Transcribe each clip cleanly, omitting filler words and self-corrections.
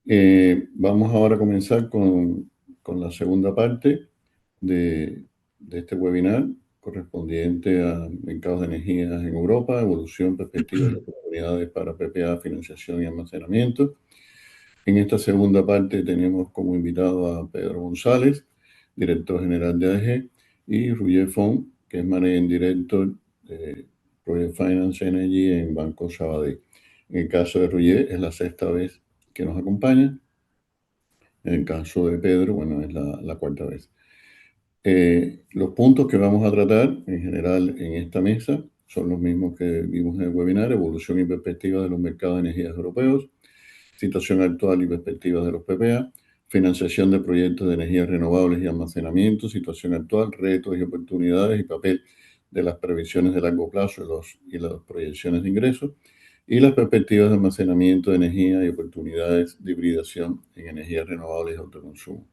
Vamos ahora a comenzar con la segunda parte de este webinar correspondiente a mercados de energías en Europa, evolución, perspectivas y oportunidades para PPA, financiación y almacenamiento. En esta segunda parte tenemos como invitado a Pedro González, director general de AEG, y Roger Font, que es Managing Director de Project Finance Energy en Banco Sabadell. En el caso de Roger es la sexta vez que nos acompaña. En el caso de Pedro, bueno, es la cuarta vez. Los puntos que vamos a tratar en general en esta mesa son los mismos que vimos en el webinar: evolución y perspectiva de los mercados de energías europeos, situación actual y perspectivas de los PPA, financiación de proyectos de energías renovables y almacenamiento, situación actual, retos y oportunidades y papel de las previsiones de largo plazo y las proyecciones de ingresos, y las perspectivas de almacenamiento de energía y oportunidades de hibridación en energías renovables y autoconsumo.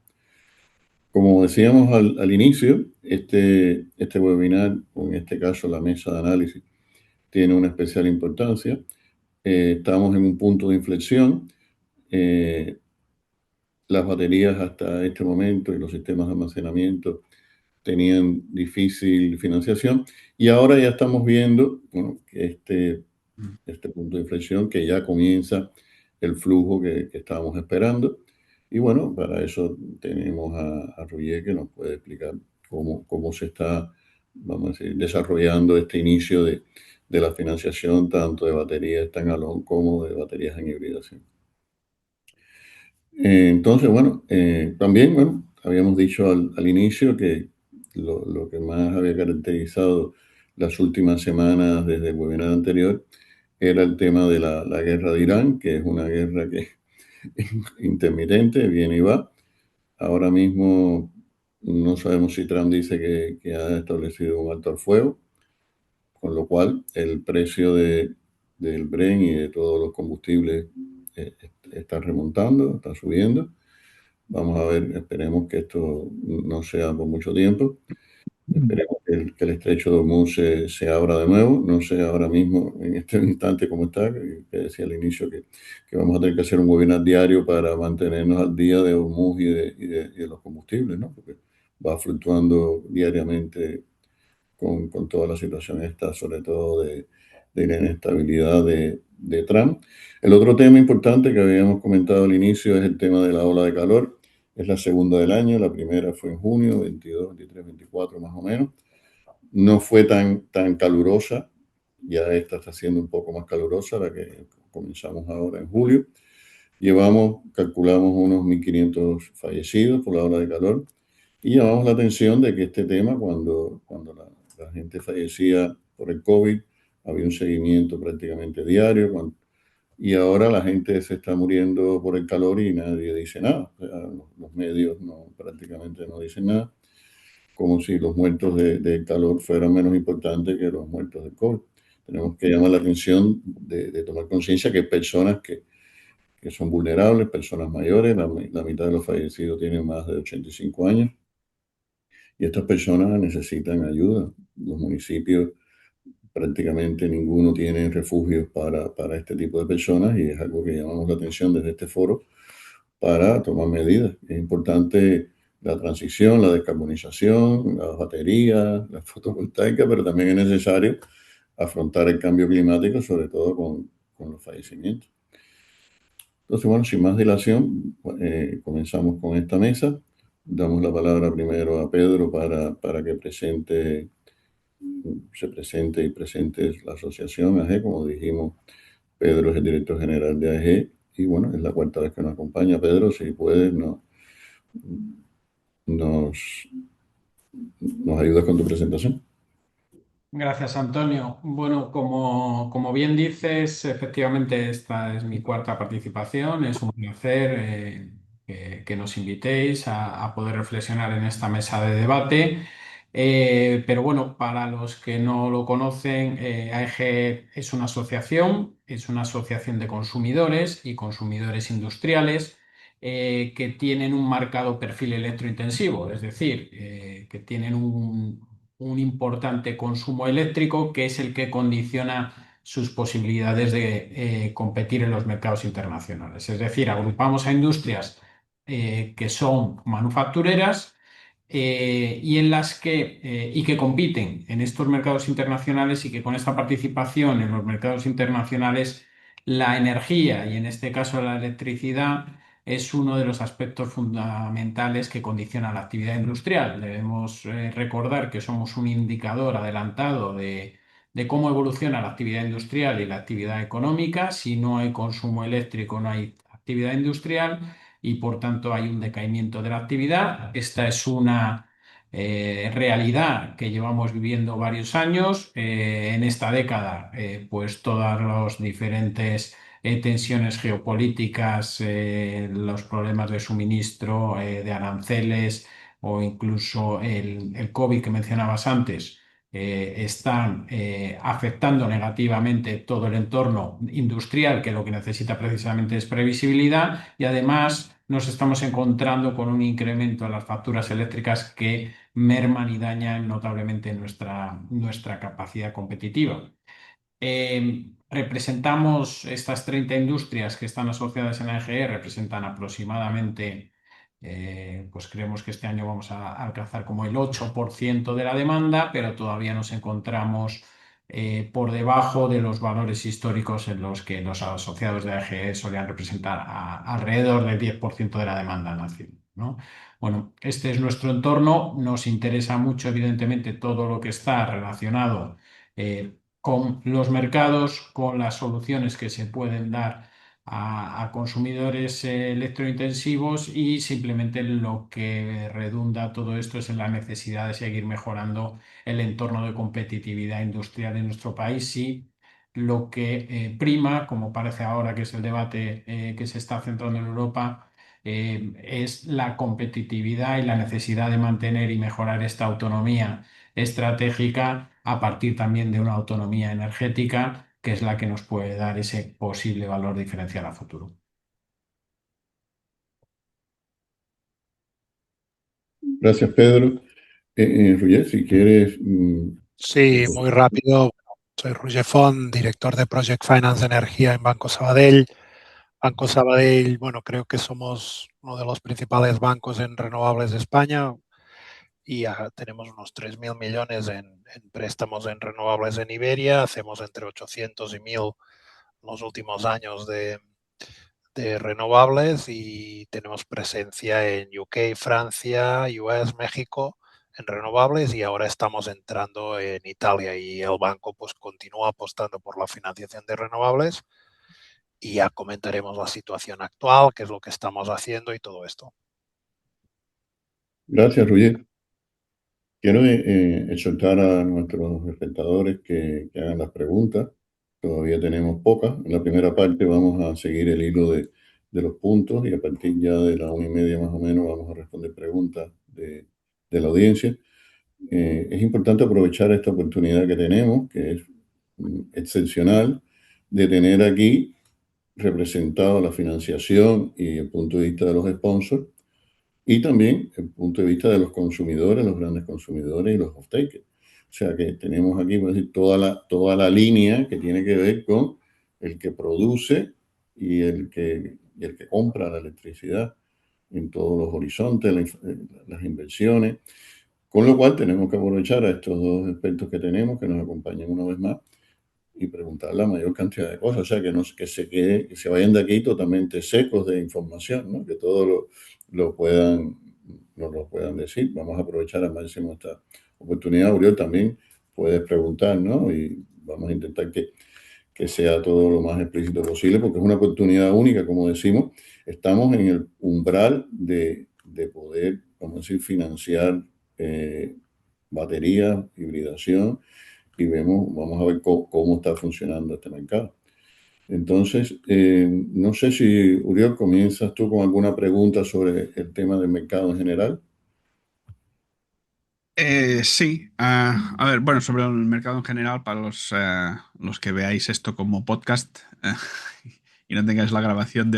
Como decíamos al inicio, este webinar, o en este caso la mesa de análisis, tiene una especial importancia. Estamos en un punto de inflexión. Las baterías hasta este momento y los sistemas de almacenamiento tenían difícil financiación, y ahora ya estamos viendo, bueno, que este punto de inflexión, que ya comienza el flujo que estábamos esperando. Y bueno, para eso tenemos a Roger, que nos puede explicar cómo se está, vamos a decir, desarrollando este inicio de la financiación tanto de baterías standalone como de baterías en hibridación. Entonces, bueno, también, bueno, habíamos dicho al inicio que lo que más había caracterizado las últimas semanas desde el webinar anterior era el tema de la guerra de Irán, que es una guerra que intermitente, viene y va. Ahora mismo no sabemos si Trump dice que ha establecido un alto al fuego, con lo cual el precio del Brent y de todos los combustibles está remontando, está subiendo. Vamos a ver, esperemos que esto no sea por mucho tiempo. Esperemos que el estrecho de Hormuz se abra de nuevo. No sé ahora mismo, en este instante, cómo está, que decía al inicio que vamos a tener que hacer un webinar diario para mantenernos al día de Hormuz y de los combustibles, ¿no? Porque va fluctuando diariamente con toda la situación esta, sobre todo de la inestabilidad de Trump. El otro tema importante que habíamos comentado al inicio es el tema de la ola de calor. Es la segunda del año, la primera fue en junio, 22, 23, 24 más o menos. No fue tan calurosa, ya esta está siendo un poco más calurosa, la que comenzamos ahora en julio. Calculamos unos 1.500 fallecidos por la ola de calor, y llamamos la atención de que este tema, cuando la gente fallecía por el COVID, había un seguimiento prácticamente diario, y ahora la gente se está muriendo por el calor y nadie dice nada. O sea, los medios prácticamente no dicen nada, como si los muertos del calor fueran menos importantes que los muertos del COVID. Tenemos que llamar la atención de tomar conciencia que hay personas que son vulnerables, personas mayores. La mitad de los fallecidos tienen más de 85 años, y estas personas necesitan ayuda. Los municipios, prácticamente ninguno tiene refugios para este tipo de personas, y es algo que llamamos la atención desde este foro para tomar medidas. Es importante la transición, la descarbonización, las baterías, la fotovoltaica, pero también es necesario afrontar el cambio climático, sobre todo con los fallecimientos. Entonces, bueno, sin más dilación, comenzamos con esta mesa. Damos la palabra primero a Pedro para que se presente y presente la asociación AG. Como dijimos, Pedro es el director general de AG, y bueno, es la cuarta vez que nos acompaña. Pedro, si puedes, nos, nos ayudas con tu presentación. Gracias, Antonio. Bueno, como bien dices, efectivamente esta es mi cuarta participación. Es un placer que nos invitéis a poder reflexionar en esta mesa de debate. Pero bueno, para los que no lo conocen, AEG es una asociación de consumidores y consumidores industriales que tienen un marcado perfil electrointensivo, es decir, que tienen un importante consumo eléctrico, que es el que condiciona sus posibilidades de competir en los mercados internacionales. Es decir, agrupamos a industrias que son manufactureras y en las y que compiten en estos mercados internacionales y que con esta participación en los mercados internacionales la energía y en este caso la electricidad es uno de los aspectos fundamentales que condiciona la actividad industrial. Debemos recordar que somos un indicador adelantado de cómo evoluciona la actividad industrial y la actividad económica. Si no hay consumo eléctrico, no hay actividad industrial y por tanto hay un decaimiento de la actividad. Esta es una realidad que llevamos viviendo varios años. En esta década, pues todas las diferentes tensiones geopolíticas, los problemas de suministro, de aranceles o incluso el COVID que mencionabas antes están afectando negativamente todo el entorno industrial, que lo que necesita precisamente es previsibilidad, y además nos estamos encontrando con un incremento en las facturas eléctricas que merman y dañan notablemente nuestra capacidad competitiva. Representamos estas 30 industrias que están asociadas en AEGE, representan aproximadamente, pues creemos que este año vamos a alcanzar como el 8% de la demanda, pero todavía nos encontramos por debajo de los valores históricos en los que los asociados de AEGE solían representar alrededor del 10% de la demanda nacional, ¿no? Bueno, este es nuestro entorno, nos interesa mucho evidentemente todo lo que está relacionado con los mercados, con las soluciones que se pueden dar a consumidores electrointensivos y simplemente lo que redunda todo esto es en la necesidad de seguir mejorando el entorno de competitividad industrial en nuestro país y lo que prima, como parece ahora que es el debate que se está centrando en Europa, es la competitividad y la necesidad de mantener y mejorar esta autonomía estratégica a partir también de una autonomía energética que es la que nos puede dar ese posible valor diferencial a futuro. Gracias, Pedro. Roger, si quieres, Sí, muy rápido. Soy Roger Font, director de Project Finance de Energía en Banco Sabadell. Banco Sabadell, bueno, creo que somos uno de los principales bancos en renovables de España y tenemos unos 3.000 millones en préstamos en renovables en Iberia. Hacemos entre 800 y 1.000 los últimos años de renovables y tenemos presencia en UK, Francia, US, México en renovables y ahora estamos entrando en Italia y el banco pues continúa apostando por la financiación de renovables y ya comentaremos la situación actual, qué es lo que estamos haciendo y todo esto. gracias, Roger. Quiero exhortar a nuestros espectadores que hagan las preguntas. Todavía tenemos pocas. En la primera parte vamos a seguir el hilo de los puntos y a partir ya de la 1:30 más o menos vamos a responder preguntas de la audiencia. Es importante aprovechar esta oportunidad que tenemos, que es excepcional, de tener aquí representado la financiación y el punto de vista de los sponsors y también el punto de vista de los consumidores, los grandes consumidores y los off-takers. O sea que tenemos aquí, por decir, toda la línea que tiene que ver con el que produce y el que compra la electricidad en todos los horizontes, las inversiones. Con lo cual tenemos que aprovechar a estos dos expertos que tenemos, que nos acompañan una vez más, y preguntar la mayor cantidad de cosas. O sea, que se vayan de aquí totalmente secos de información, ¿no? Que todo nos lo puedan decir. Vamos a aprovechar al máximo esta oportunidad. Uriel, también puedes preguntar, ¿no? Y vamos a intentar que sea todo lo más explícito posible, porque es una oportunidad única, como decimos. Estamos en el umbral de poder, vamos a decir, financiar baterías, hibridación, y vamos a ver cómo está funcionando este mercado. Entonces, no sé si, Uriel, comienzas tú con alguna pregunta sobre el tema del mercado en general. Sí, a ver, bueno, sobre el mercado en general, para los que veáis esto como podcast y no tengáis la grabación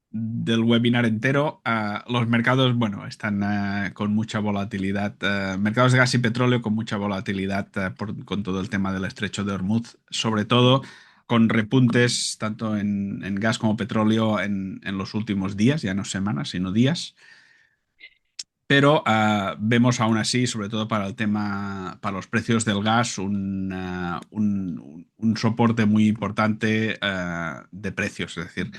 del webinar entero. Los mercados, bueno, están con mucha volatilidad. Mercados de gas y petróleo con mucha volatilidad con todo el tema del estrecho de Hormuz, sobre todo con repuntes tanto en gas como petróleo en los últimos días, ya no semanas, sino días. Pero vemos aún así, sobre todo para el tema, para los precios del gas, un soporte muy importante de precios. Es decir,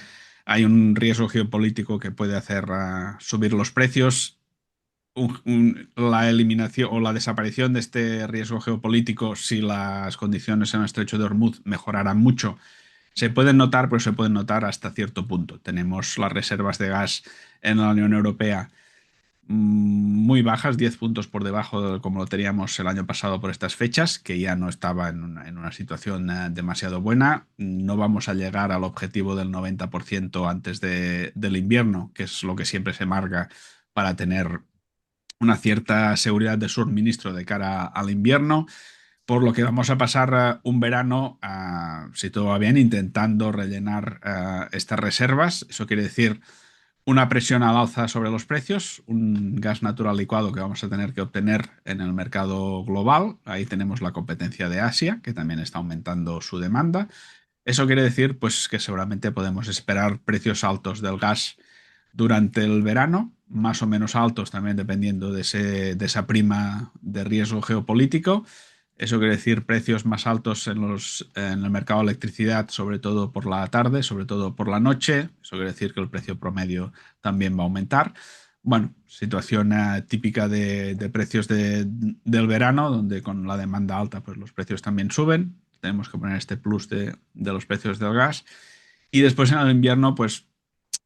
hay un riesgo geopolítico que puede hacer subir los precios. La eliminación o la desaparición de este riesgo geopolítico, si las condiciones en el estrecho de Hormuz mejoraran mucho, se pueden notar, pero se pueden notar hasta cierto punto. Tenemos las reservas de gas en la Unión Europea muy bajas, 10 puntos por debajo de como lo teníamos el año pasado por estas fechas, que ya no estaba en una situación demasiado buena. No vamos a llegar al objetivo del 90% antes del invierno, que es lo que siempre se marca para tener una cierta seguridad de suministro de cara al invierno. Por lo que vamos a pasar un verano, si todo va bien, intentando rellenar estas reservas. Eso quiere decir una presión al alza sobre los precios, un gas natural licuado que vamos a tener que obtener en el mercado global. Ahí tenemos la competencia de Asia, que también está aumentando su demanda. Eso quiere decir, pues, que seguramente podemos esperar precios altos del gas durante el verano, más o menos altos también dependiendo de esa prima de riesgo geopolítico. Eso quiere decir precios más altos en el mercado de electricidad, sobre todo por la tarde, sobre todo por la noche. Eso quiere decir que el precio promedio también va a aumentar. Bueno, situación típica de precios del verano, donde con la demanda alta, pues los precios también suben. Tenemos que poner este plus de los precios del gas. Y después en el invierno, pues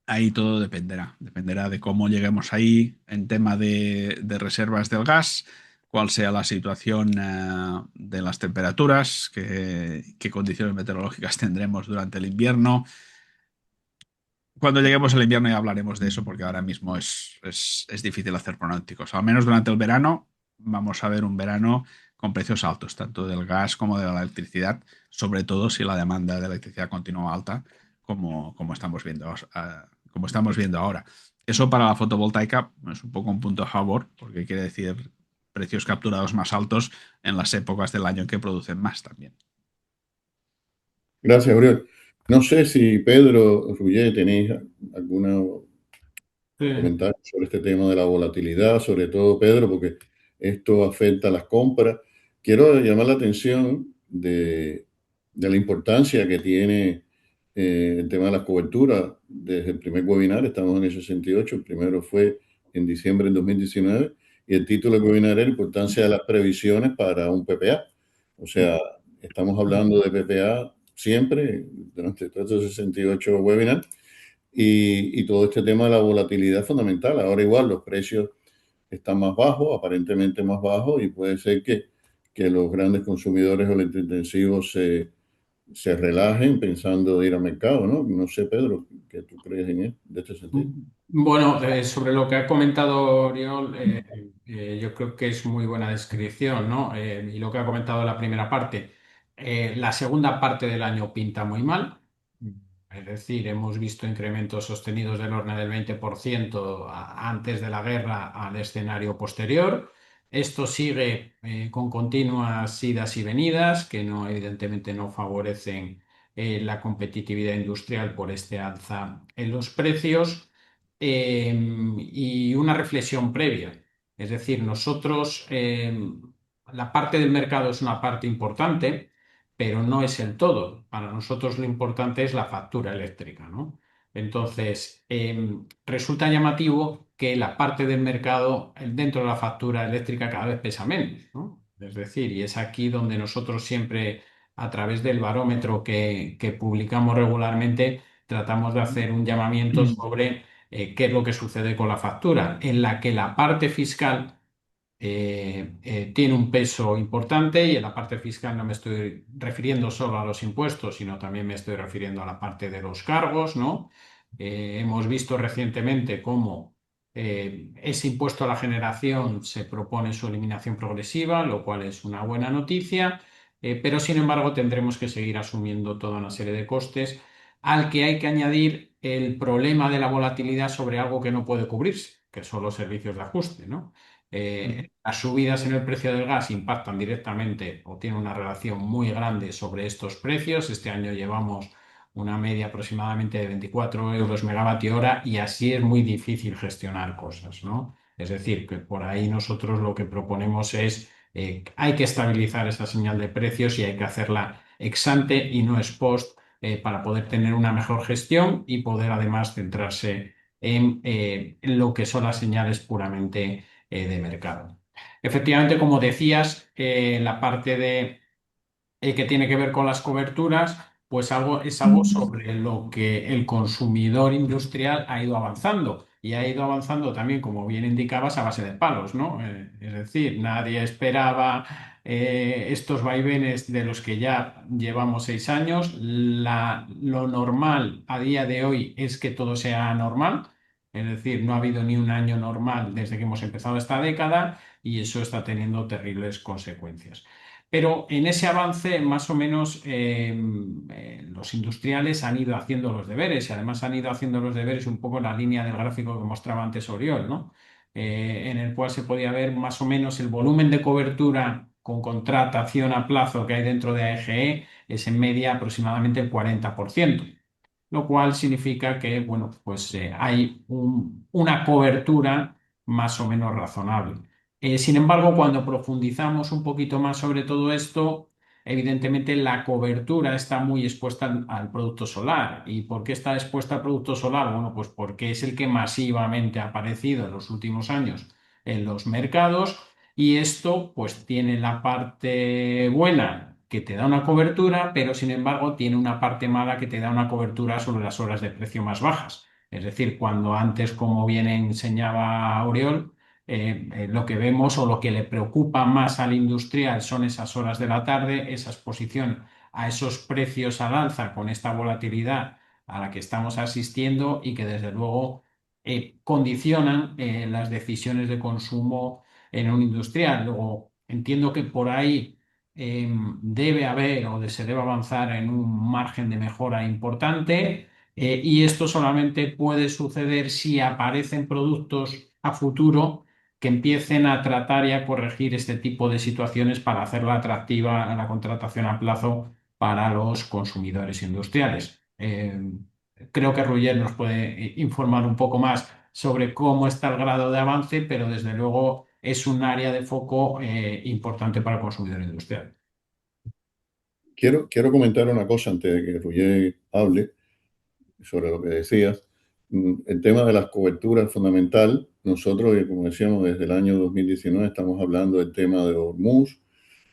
ahí todo dependerá. Dependerá de cómo lleguemos ahí en tema de reservas del gas, cuál sea la situación de las temperaturas, qué condiciones meteorológicas tendremos durante el invierno. Cuando lleguemos al invierno ya hablaremos de eso, porque ahora mismo es difícil hacer pronósticos. Al menos durante el verano vamos a ver un verano con precios altos, tanto del gas como de la electricidad, sobre todo si la demanda de electricidad continúa alta, como estamos viendo, como estamos viendo ahora. Eso para la fotovoltaica es un poco un punto a favor, porque quiere decir precios capturados más altos en las épocas del año en que producen más también. Gracias, Oriol. No sé si Pedro, Ruggier, tenéis alguna Sí. comentario sobre este tema de la volatilidad, sobre todo Pedro, porque esto afecta a las compras. Quiero llamar la atención de la importancia que tiene el tema de las coberturas. Desde el primer webinar estamos en el 68, el primero fue en diciembre del 2019, y el título del webinar es la importancia de las previsiones para un PPA. O sea, estamos hablando de PPA siempre, durante todos estos 68 webinars, y todo este tema de la volatilidad es fundamental. Ahora igual los precios están más bajos, aparentemente más bajos, y puede ser que los grandes consumidores electrointensivos se relajen pensando ir al mercado, ¿no? No sé, Pedro, ¿qué tú crees de este sentido? Bueno, sobre lo que ha comentado Oriol, yo creo que es muy buena descripción, ¿no? Y lo que ha comentado la primera parte, la segunda parte del año pinta muy mal. Es decir, hemos visto incrementos sostenidos del orden del 20% antes de la guerra al escenario posterior. Esto sigue con continuas idas y venidas que no, evidentemente no favorecen la competitividad industrial por este alza en los precios. Y una reflexión previa. Es decir, nosotros, la parte del mercado es una parte importante, pero no es el todo. Para nosotros lo importante es la factura eléctrica, ¿no? Entonces, resulta llamativo que la parte del mercado dentro de la factura eléctrica cada vez pesa menos, ¿no? Es decir, y es aquí donde nosotros siempre, a través del barómetro que publicamos regularmente, tratamos de hacer un llamamiento sobre qué es lo que sucede con la factura, en la que la parte fiscal tiene un peso importante, y en la parte fiscal no me estoy refiriendo solo a los impuestos, sino también me estoy refiriendo a la parte de los cargos, ¿no? Hemos visto recientemente cómo ese impuesto a la generación se propone su eliminación progresiva, lo cual es una buena noticia, pero sin embargo tendremos que seguir asumiendo toda una serie de costes al que hay que añadir el problema de la volatilidad sobre algo que no puede cubrirse, que son los servicios de ajuste, ¿no? Las subidas en el precio del gas impactan directamente o tienen una relación muy grande sobre estos precios. Este año llevamos una media aproximadamente de 24 euros megavatio hora y así es muy difícil gestionar cosas, ¿no? Es decir, que por ahí nosotros lo que proponemos es, hay que estabilizar esa señal de precios y hay que hacerla ex ante y no ex post, para poder tener una mejor gestión y poder además centrarse en lo que son las señales puramente de mercado. Efectivamente, como decías, la parte de que tiene que ver con las coberturas, pues es algo sobre lo que el consumidor industrial ha ido avanzando. Y ha ido avanzando también, como bien indicabas, a base de palos, ¿no? Es decir, nadie esperaba estos vaivenes de los que ya llevamos 6 años. Lo normal a día de hoy es que todo sea normal. Es decir, no ha habido ni un año normal desde que hemos empezado esta década y eso está teniendo terribles consecuencias. Pero en ese avance, más o menos, los industriales han ido haciendo los deberes y además han ido haciendo los deberes un poco en la línea del gráfico que mostraba antes Oriol, ¿no? En el cual se podía ver más o menos el volumen de cobertura con contratación a plazo que hay dentro de AEGE es en media aproximadamente el 40%, lo cual significa que, bueno, pues hay una cobertura más o menos razonable. Sin embargo, cuando profundizamos un poquito más sobre todo esto, evidentemente la cobertura está muy expuesta al producto solar. ¿Y por qué está expuesta al producto solar? Bueno, pues porque es el que masivamente ha aparecido en los últimos años en los mercados y esto pues tiene la parte buena que te da una cobertura, pero sin embargo tiene una parte mala que te da una cobertura sobre las horas de precio más bajas. Es decir, cuando antes, como bien enseñaba Oriol, lo que vemos o lo que le preocupa más al industrial son esas horas de la tarde, esa exposición a esos precios al alza con esta volatilidad a la que estamos asistiendo y que desde luego condicionan las decisiones de consumo en un industrial. Luego, entiendo que por ahí debe haber o se debe avanzar en un margen de mejora importante. Y esto solamente puede suceder si aparecen productos a futuro que empiecen a tratar y a corregir este tipo de situaciones para hacerla atractiva a la contratación a plazo para los consumidores industriales. Creo que Roger nos puede informar un poco más sobre cómo está el grado de avance, pero desde luego es un área de foco importante para el consumidor industrial. Quiero comentar una cosa antes de que Roger hable sobre lo que decías. El tema de las coberturas es fundamental. Nosotros, como decíamos, desde el año 2019 estamos hablando del tema de Hormuz,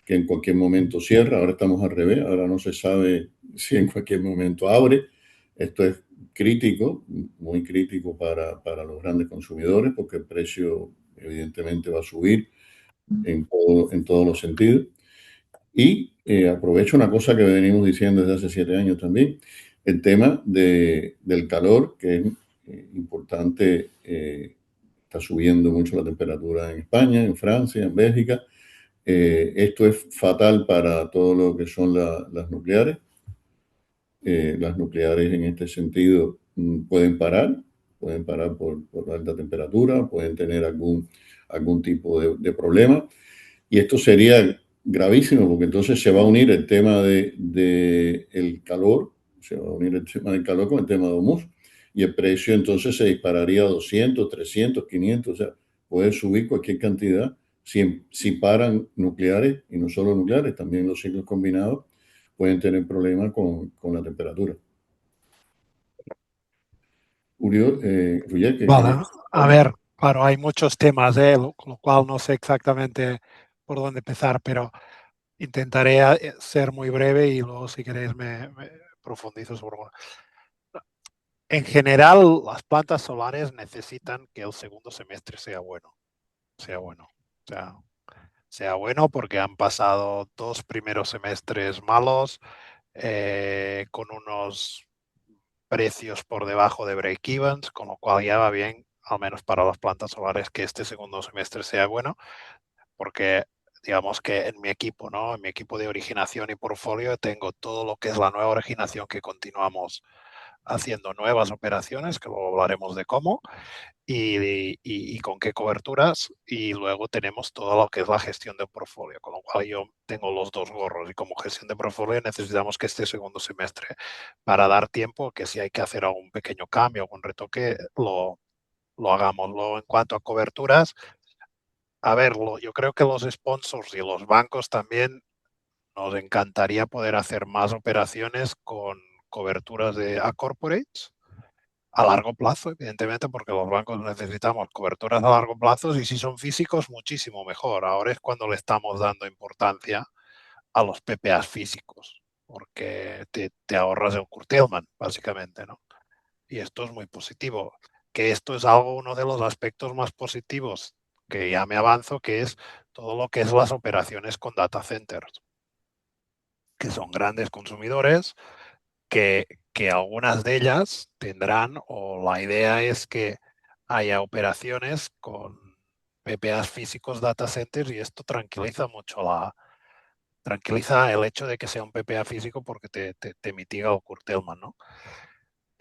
que en cualquier momento cierra. Ahora estamos al revés. Ahora no se sabe si en cualquier momento abre. Esto es crítico, muy crítico para los grandes consumidores, porque el precio evidentemente va a subir en todos los sentidos. Y aprovecho una cosa que venimos diciendo desde hace 7 años también, el tema del calor, que es importante, está subiendo mucho la temperatura en España, en Francia, en Bélgica. Esto es fatal para todo lo que son las nucleares. Las nucleares en este sentido pueden parar por alta temperatura, pueden tener algún tipo de problema. Y esto sería gravísimo porque entonces se va a unir el tema el calor, se va a unir el tema del calor con el tema de humus y el precio entonces se dispararía a 200, 300, 500, o sea, puede subir cualquier cantidad si paran nucleares y no solo nucleares, también los ciclos combinados pueden tener problemas con la temperatura. Uriol, Vale, a ver, claro, hay muchos temas, con lo cual no sé exactamente por dónde empezar, pero intentaré ser muy breve y luego si queréis me profundizo sobre uno. En general, las plantas solares necesitan que el segundo semestre sea bueno, sea bueno porque han pasado 2 primeros semestres malos, con unos precios por debajo de break-evens, con lo cual ya va bien, al menos para las plantas solares, que este segundo semestre sea bueno, porque digamos que en mi equipo, ¿no? En mi equipo de originación y portfolio tengo todo lo que es la nueva originación que continuamos haciendo nuevas operaciones, que luego hablaremos de cómo, y con qué coberturas, y luego tenemos todo lo que es la gestión del portfolio, con lo cual yo tengo los dos gorros, y como gestión de portfolio necesitamos que este segundo semestre, para dar tiempo que si hay que hacer algún pequeño cambio, algún retoque, lo hagamos. Luego, en cuanto a coberturas, a ver, yo creo que los sponsors y los bancos también nos encantaría poder hacer más operaciones con coberturas a corporates a largo plazo, evidentemente, porque los bancos necesitamos coberturas a largo plazo y si son físicos, muchísimo mejor. Ahora es cuando le estamos dando importancia a los PPAs físicos, porque te ahorras el curtailment, básicamente, ¿no? Y esto es muy positivo. Que esto es uno de los aspectos más positivos que ya me avanzo, que es todo lo que es las operaciones con data centers, que son grandes consumidores, que algunas de ellas tendrán, o la idea es que haya operaciones con PPAs físicos data centers y esto tranquiliza el hecho de que sea un PPA físico porque te mitiga el curtailment, ¿no?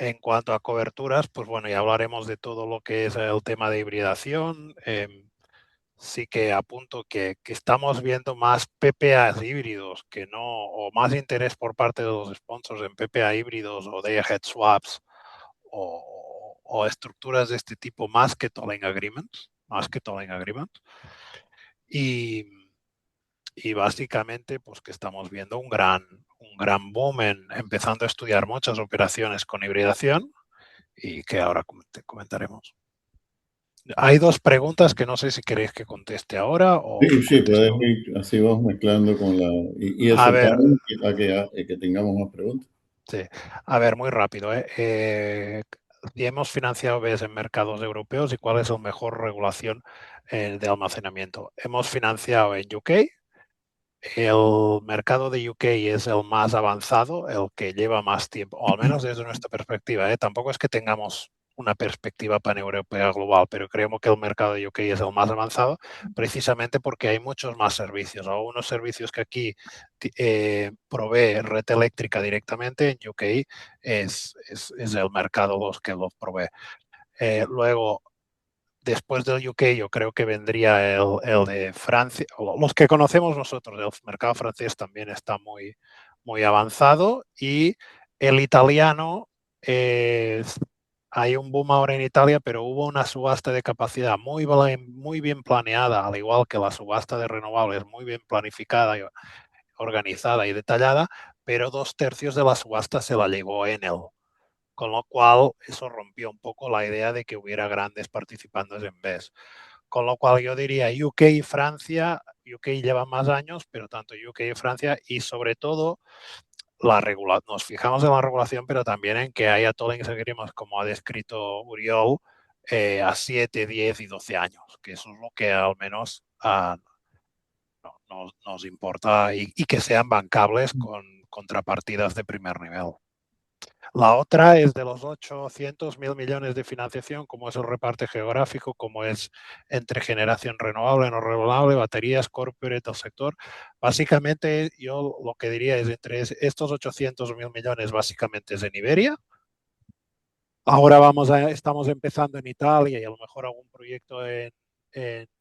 En cuanto a coberturas, pues bueno, ya hablaremos de todo lo que es el tema de hibridación. Sí que apunto que estamos viendo más PPAs híbridos que no, o más interés por parte de los sponsors en PPA híbridos o day ahead swaps o estructuras de este tipo más que tolling agreements, Y, y básicamente pues que estamos viendo un gran boom en empezando a estudiar muchas operaciones con hibridación y que ahora comentaremos. Hay dos preguntas que no sé si queréis que conteste ahora o Sí, sí, puedes contesto. ir, así vamos mezclando con y A ver, soltamos a que tengamos más preguntas. sí. A ver, muy rápido. Si hemos financiado BES en mercados europeos y cuál es la mejor regulación de almacenamiento. Hemos financiado en UK. El mercado de UK es el más avanzado, el que lleva más tiempo, o al menos desde nuestra perspectiva. Tampoco es que tengamos una perspectiva paneuropea global, pero creemos que el mercado de UK es el más avanzado precisamente porque hay muchos más servicios. Algunos servicios que aquí provee red eléctrica directamente, en UK es el mercado los que los provee. Luego, después del UK yo creo que vendría el de Francia, los que conocemos nosotros, el mercado francés también está muy, muy avanzado y el italiano, hay un boom ahora en Italia, pero hubo una subasta de capacidad muy bien planeada, al igual que la subasta de renovables, muy bien planificada, organizada y detallada, pero 2/3 de la subasta se la llevó Enel. Con lo cual, eso rompió un poco la idea de que hubiera grandes participantes en BES. Con lo cual, yo diría UK y Francia. UK lleva más años, pero tanto UK y Francia, y sobre todo, nos fijamos en la regulación, pero también en que haya tolling agreements, como ha descrito Uriol, a 7, 10 y 12 años, que eso es lo que al menos nos importa y que sean bancables con contrapartidas de primer nivel. La otra es de los 800.000 millones de financiación, como es el reparte geográfico, como es entre generación renovable, no renovable, baterías, corporate, del sector. Básicamente, yo lo que diría es entre estos 800.000 millones, básicamente es en Iberia. Ahora estamos empezando en Italia y a lo mejor algún proyecto en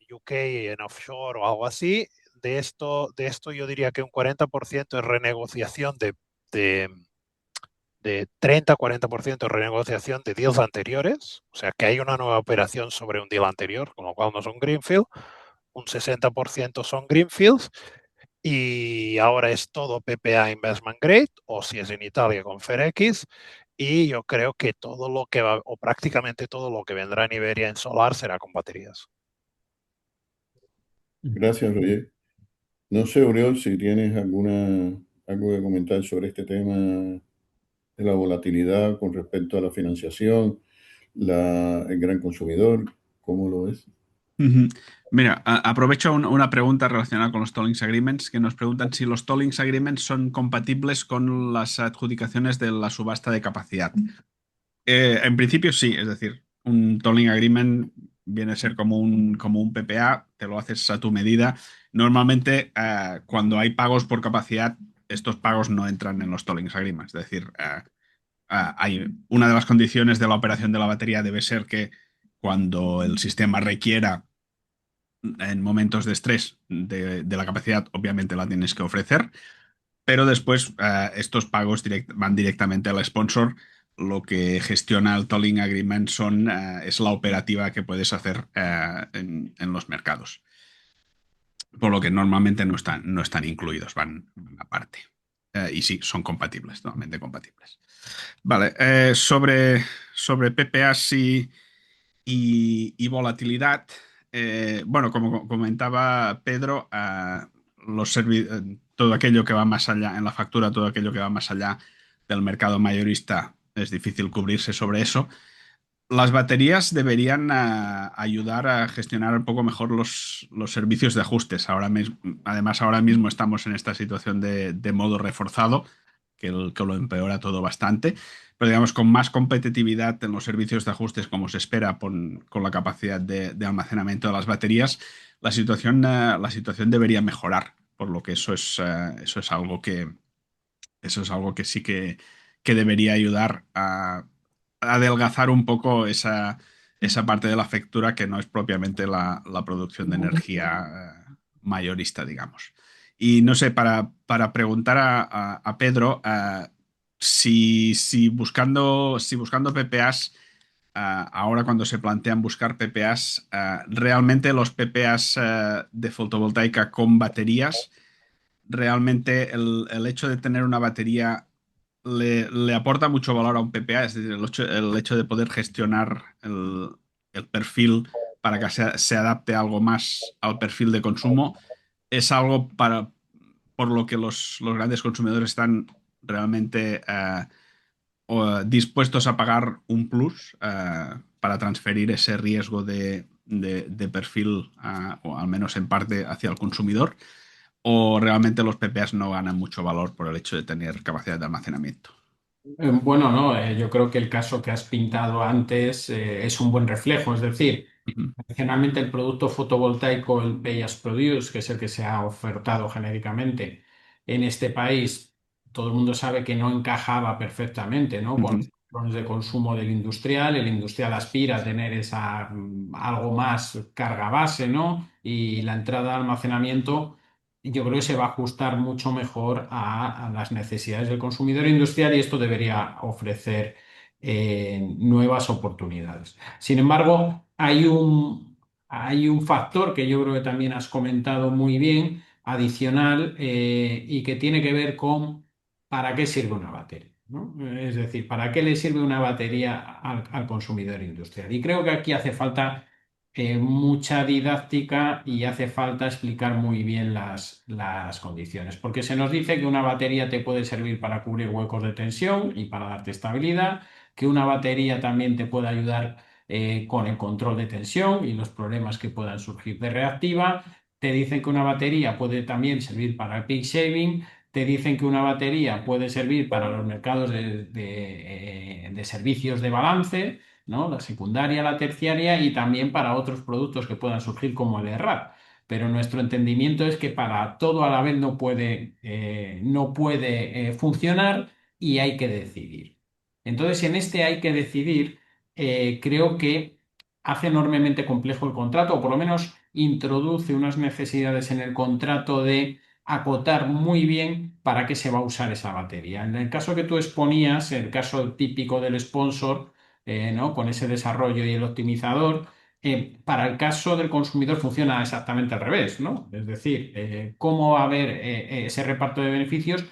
UK, en offshore o algo así. De esto yo diría que un 40% es renegociación de 30-40% de renegociación de deals anteriores, o sea que hay una nueva operación sobre un deal anterior, con lo cual no son greenfield, un 60% son greenfields y ahora es todo PPA Investment Grade o si es en Italia con FedEx y yo creo que todo lo que va, o prácticamente todo lo que vendrá en Iberia en solar será con baterías. Gracias, Roger. No sé, Oriol, si tienes algo que comentar sobre este tema de la volatilidad con respecto a la financiación, el gran consumidor, ¿cómo lo ves? Mira, aprovecho una pregunta relacionada con los Tollings Agreements, que nos preguntan si los Tollings Agreements son compatibles con las adjudicaciones de la subasta de capacidad. En principio sí, es decir, un Tolling Agreement viene a ser como un PPA, te lo haces a tu medida. Normalmente, cuando hay pagos por capacidad, estos pagos no entran en los Tolling Agreements, es decir, una de las condiciones de la operación de la batería debe ser que cuando el sistema requiera en momentos de estrés de la capacidad, obviamente la tienes que ofrecer, pero después estos pagos van directamente al sponsor. Lo que gestiona el tolling agreement es la operativa que puedes hacer en los mercados. Por lo que normalmente no están incluidos, van aparte. Y sí, son compatibles, totalmente compatibles. Vale, sobre PPAs y volatilidad, bueno, como comentaba Pedro, todo aquello que va más allá en la factura, todo aquello que va más allá del mercado mayorista, es difícil cubrirse sobre eso. Las baterías deberían ayudar a gestionar un poco mejor los servicios de ajustes. Además, ahora mismo estamos en esta situación de modo reforzado, que lo empeora todo bastante. Pero digamos, con más competitividad en los servicios de ajustes, como se espera con la capacidad de almacenamiento de las baterías, la situación debería mejorar. Por lo que eso es algo que sí que debería ayudar a adelgazar un poco esa parte de la factura que no es propiamente la producción de energía mayorista, digamos. Y no sé, para preguntar a Pedro, si buscando PPAs, ahora cuando se plantean buscar PPAs, realmente los PPAs de fotovoltaica con baterías, realmente el hecho de tener una batería le aporta mucho valor a un PPA, es decir, el hecho de poder gestionar el perfil para que se adapte algo más al perfil de consumo, es algo por lo que los grandes consumidores están realmente dispuestos a pagar un plus para transferir ese riesgo de perfil, o al menos en parte, hacia el consumidor. ¿O realmente los PPAs no ganan mucho valor por el hecho de tener capacidad de almacenamiento? Bueno, no, yo creo que el caso que has pintado antes es un buen reflejo, es decir, Ujú, tradicionalmente el producto fotovoltaico, el Pay as Produce, que es el que se ha ofertado genéricamente en este país, todo el mundo sabe que no encajaba perfectamente, ¿no? Con ujú, los patrones de consumo del industrial. El industrial aspira a tener esa algo más carga base, ¿no? Y la entrada de almacenamiento, yo creo que se va a ajustar mucho mejor a las necesidades del consumidor industrial y esto debería ofrecer nuevas oportunidades. Sin embargo, hay un factor que yo creo que también has comentado muy bien, adicional, y que tiene que ver con para qué sirve una batería, ¿no? Es decir, para qué le sirve una batería al consumidor industrial. Y creo que aquí hace falta mucha didáctica y hace falta explicar muy bien las condiciones, porque se nos dice que una batería te puede servir para cubrir huecos de tensión y para darte estabilidad, que una batería también te puede ayudar con el control de tensión y los problemas que puedan surgir de reactiva. Te dicen que una batería puede también servir para el peak shaving. Te dicen que una batería puede servir para los mercados de servicios de balance, ¿no? La secundaria, la terciaria y también para otros productos que puedan surgir como el ERRAD. Pero nuestro entendimiento es que para todo a la vez no puede funcionar y hay que decidir. Entonces, en este hay que decidir, creo que hace enormemente complejo el contrato, o por lo menos introduce unas necesidades en el contrato de acotar muy bien para qué se va a usar esa batería. En el caso que tú exponías, el caso típico del sponsor, ¿no? Con ese desarrollo y el optimizador, para el caso del consumidor funciona exactamente al revés, ¿no? Es decir, cómo va a haber ese reparto de beneficios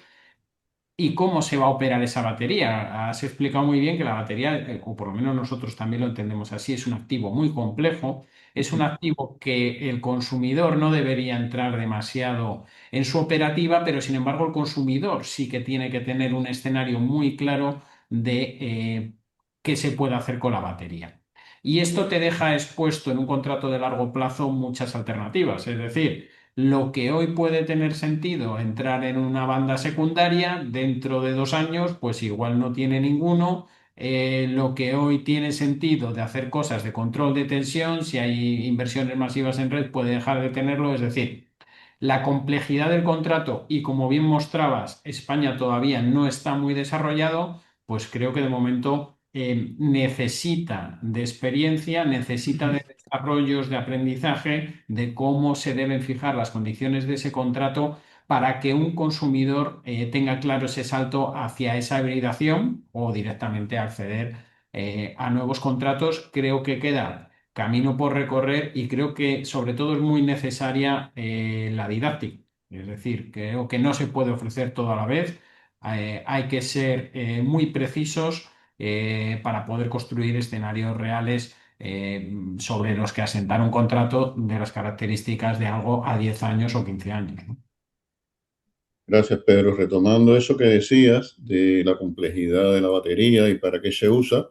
y cómo se va a operar esa batería. Has explicado muy bien que la batería, o por lo menos nosotros también lo entendemos así, es un activo muy complejo, es un ujú. activo que el consumidor no debería entrar demasiado en su operativa, pero sin embargo el consumidor sí que tiene que tener un escenario muy claro de qué se puede hacer con la batería. Y esto te deja expuesto en un contrato de largo plazo muchas alternativas, es decir, lo que hoy puede tener sentido entrar en una banda secundaria, dentro de 2 años, pues igual no tiene ninguno. Lo que hoy tiene sentido de hacer cosas de control de tensión, si hay inversiones masivas en red, puede dejar de tenerlo. Es decir, la complejidad del contrato y como bien mostrabas, España todavía no está muy desarrollado, pues creo que de momento necesita de experiencia, necesita de desarrollos de aprendizaje, de cómo se deben fijar las condiciones de ese contrato para que un consumidor tenga claro ese salto hacia esa hibridación o directamente acceder a nuevos contratos. Creo que queda camino por recorrer y creo que sobre todo es muy necesaria la didáctica. Es decir, creo que no se puede ofrecer todo a la vez. Hay que ser muy precisos para poder construir escenarios reales sobre los que asentar un contrato de las características de algo a 10 años o 15 años, ¿no? Gracias, Pedro. Retomando eso que decías de la complejidad de la batería y para qué se usa,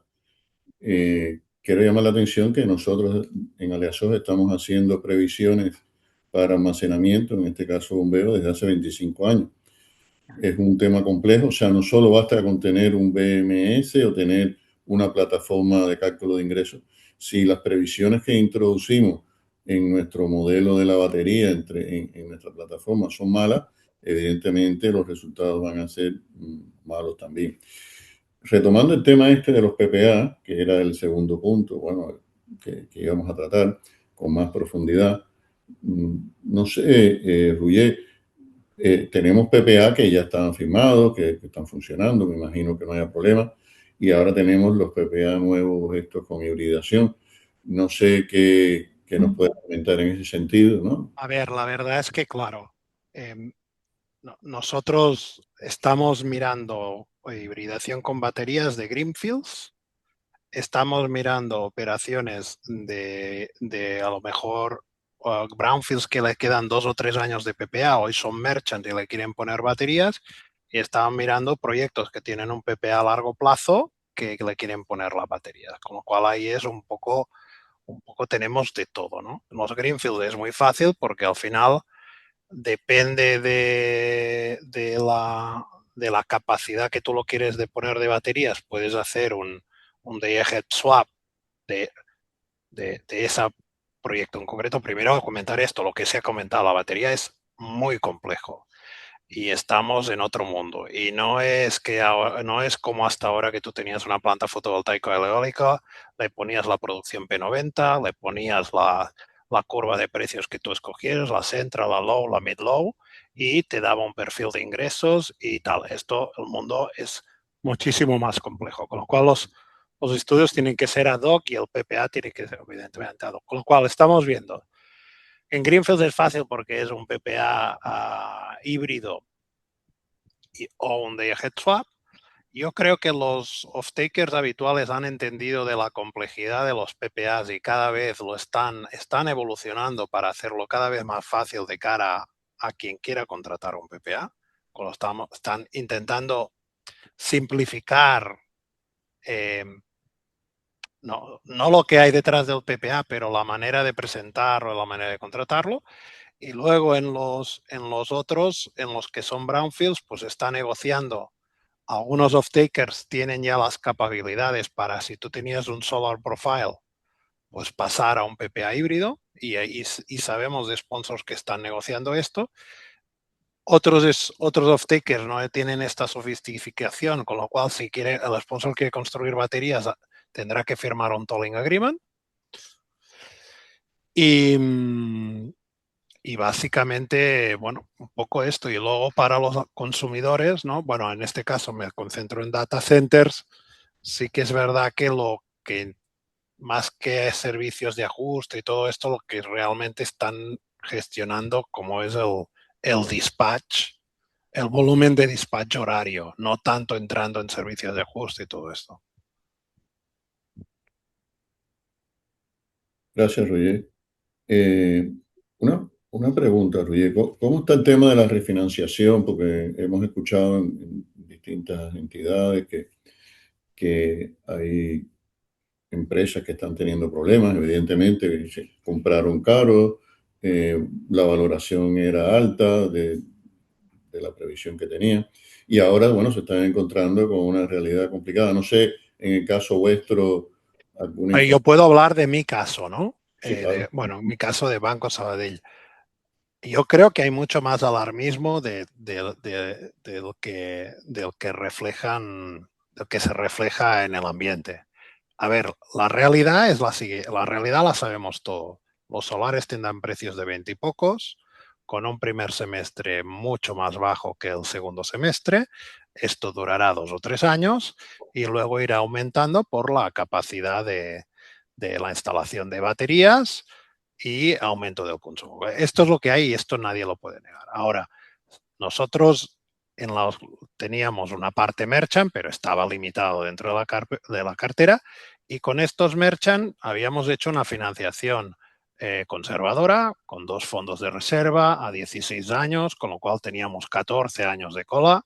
quiero llamar la atención que nosotros en Aleazos estamos haciendo previsiones para almacenamiento, en este caso bombeo, desde hace 25 años. Es un tema complejo, o sea, no solo basta con tener un BMS o tener una plataforma de cálculo de ingresos. Si las previsiones que introducimos en nuestro modelo de la batería en nuestra plataforma son malas, evidentemente los resultados van a ser malos también. Retomando el tema este de los PPA, que era el segundo punto, bueno, que íbamos a tratar con más profundidad, no sé, Ruyé, tenemos PPA que ya están firmados, que están funcionando, me imagino que no haya problema. Y ahora tenemos los PPA nuevos, estos con hibridación. No sé qué nos puede comentar en ese sentido, ¿no? A ver, la verdad es que, claro, nosotros estamos mirando hibridación con baterías de Greenfields, estamos mirando operaciones de a lo mejor brownfields que le quedan 2 o 3 años de PPA, hoy son merchant y le quieren poner baterías, y estamos mirando proyectos que tienen un PPA a largo plazo que le quieren poner las baterías, con lo cual ahí es un poco tenemos de todo, ¿no? Los Greenfield es muy fácil porque al final depende de la capacidad que tú lo quieres de poner de baterías. Puedes hacer un day-ahead swap de ese proyecto en concreto. Primero, comentar esto, lo que se ha comentado, la batería es muy complejo y estamos en otro mundo. Y no es que ahora, no es como hasta ahora que tú tenías una planta fotovoltaica eólica, le ponías la producción P90, le ponías la curva de precios que tú escogieras, la central, la low, la mid low, y te daba un perfil de ingresos y tal. Esto, el mundo es muchísimo más complejo, con lo cual los estudios tienen que ser ad hoc y el PPA tiene que ser evidentemente ad hoc. Con lo cual estamos viendo en Greenfield es fácil porque es un PPA híbrido o un day-ahead swap. Yo creo que los off-takers habituales han entendido de la complejidad de los PPAs y cada vez lo están evolucionando para hacerlo cada vez más fácil de cara a quien quiera contratar un PPA. Están intentando simplificar no lo que hay detrás del PPA, pero la manera de presentarlo, la manera de contratarlo. Y luego en los otros, en los que son brownfields, pues está negociando. Algunos off-takers tienen ya las capacidades para, si tú tenías un solar profile, pues pasar a un PPA híbrido y sabemos de sponsors que están negociando esto. Otros off-takers no tienen esta sofisticación, con lo cual si el sponsor quiere construir baterías, tendrá que firmar un tolling agreement. Y básicamente, bueno, un poco esto. Y luego para los consumidores, ¿no? Bueno, en este caso me concentro en data centers. Sí que es verdad que lo que más que servicios de ajuste y todo esto, lo que realmente están gestionando como es el dispatch, el volumen de dispatch horario, no tanto entrando en servicios de ajuste y todo esto. Gracias, Roger. Una pregunta, Roger. ¿Cómo está el tema de la refinanciación? Porque hemos escuchado en distintas entidades que hay empresas que están teniendo problemas, evidentemente, que se compraron caro, la valoración era alta de la previsión que tenía, y ahora, bueno, se están encontrando con una realidad complicada. No sé, en el caso vuestro, alguna Yo puedo hablar de mi caso, ¿no? Sí, claro. Bueno, en mi caso de Banco Sabadell. Yo creo que hay mucho más alarmismo del que reflejan que se refleja en el ambiente. A ver, la realidad es la siguiente, la realidad la sabemos todo. Los solares tendrán precios de 20 y pocos, con un primer semestre mucho más bajo que el segundo semestre. Esto durará 2 o 3 años y luego irá aumentando por la capacidad de la instalación de baterías y aumento del consumo. Esto es lo que hay y esto nadie lo puede negar. Ahora, nosotros teníamos una parte merchant, pero estaba limitado dentro de la cartera, y con estos merchant habíamos hecho una financiación conservadora con 2 fondos de reserva a 16 años, con lo cual teníamos 14 años de cola,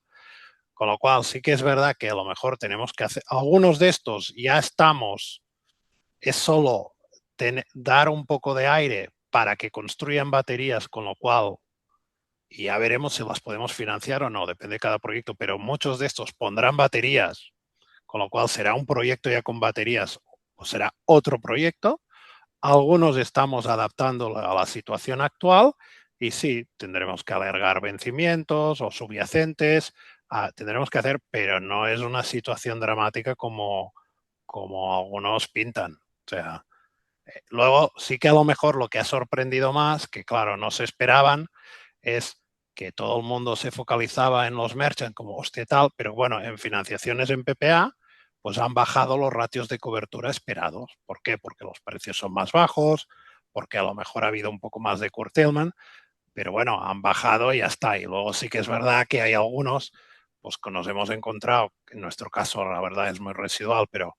con lo cual sí que es verdad que a lo mejor tenemos que hacer, algunos de estos ya estamos, es solo dar un poco de aire para que construyan baterías, con lo cual y ya veremos si las podemos financiar o no, depende de cada proyecto, pero muchos de estos pondrán baterías, con lo cual será un proyecto ya con baterías o será otro proyecto. Algunos estamos adaptando a la situación actual y sí, tendremos que alargar vencimientos o subyacentes, tendremos que hacer, pero no es una situación dramática como algunos pintan. O sea, luego sí que a lo mejor lo que ha sorprendido más, que claro, no se esperaban, es que todo el mundo se focalizaba en los merchant como hostia tal, pero bueno, en financiaciones en PPA, pues han bajado los ratios de cobertura esperados. ¿Por qué? Porque los precios son más bajos, porque a lo mejor ha habido un poco más de curtailment, pero bueno, han bajado y ya está. Y luego sí que es verdad que hay algunos, pues que nos hemos encontrado, en nuestro caso la verdad es muy residual, pero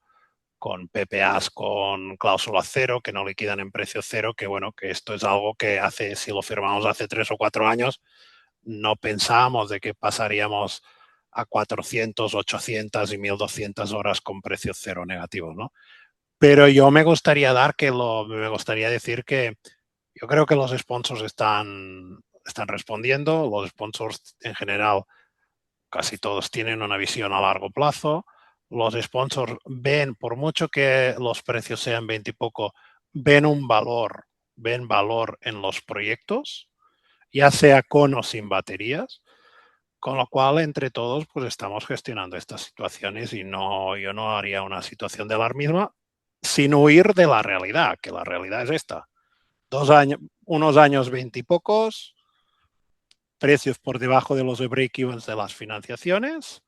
con PPAs con cláusula cero, que no liquidan en precio cero, que bueno, que esto es algo que hace, si lo firmamos hace 3 o 4 años, no pensábamos de que pasaríamos a 400, 800 y 1200 horas con precios cero negativos, ¿no? Pero yo me gustaría decir que yo creo que los sponsors están respondiendo, los sponsors en general casi todos tienen una visión a largo plazo. Los sponsors ven, por mucho que los precios sean 20 y poco, ven valor en los proyectos, ya sea con o sin baterías, con lo cual entre todos pues estamos gestionando estas situaciones y no, yo no haría una situación de alarmismo sin huir de la realidad, que la realidad es esta. Unos años 20 y pocos, precios por debajo de los break-evens de las financiaciones,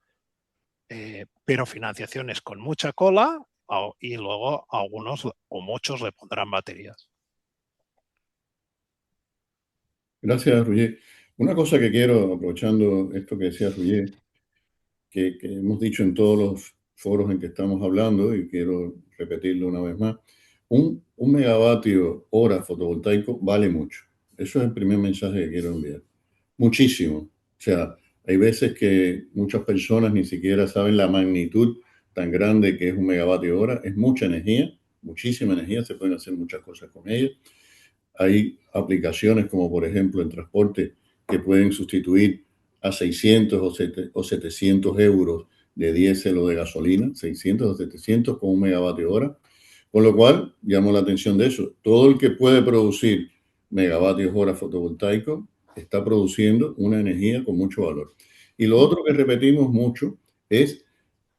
pero financiaciones con mucha cola y luego algunos o muchos le pondrán baterías. Gracias, Roger. Una cosa que quiero, aprovechando esto que decía Roger, que hemos dicho en todos los foros en que estamos hablando, y quiero repetirlo una vez más, un megavatio hora fotovoltaico vale mucho. Eso es el primer mensaje que quiero enviar. Muchísimo. O sea, hay veces que muchas personas ni siquiera saben la magnitud tan grande que es un megavatio hora. Es mucha energía, muchísima energía, se pueden hacer muchas cosas con ella. Hay aplicaciones como por ejemplo en transporte que pueden sustituir a 600 o 700 euros de diésel o de gasolina, 600 o 700 con un megavatio hora. Con lo cual, llamo la atención de eso. Todo el que puede producir megavatios hora fotovoltaicos está produciendo una energía con mucho valor. Y lo otro que repetimos mucho es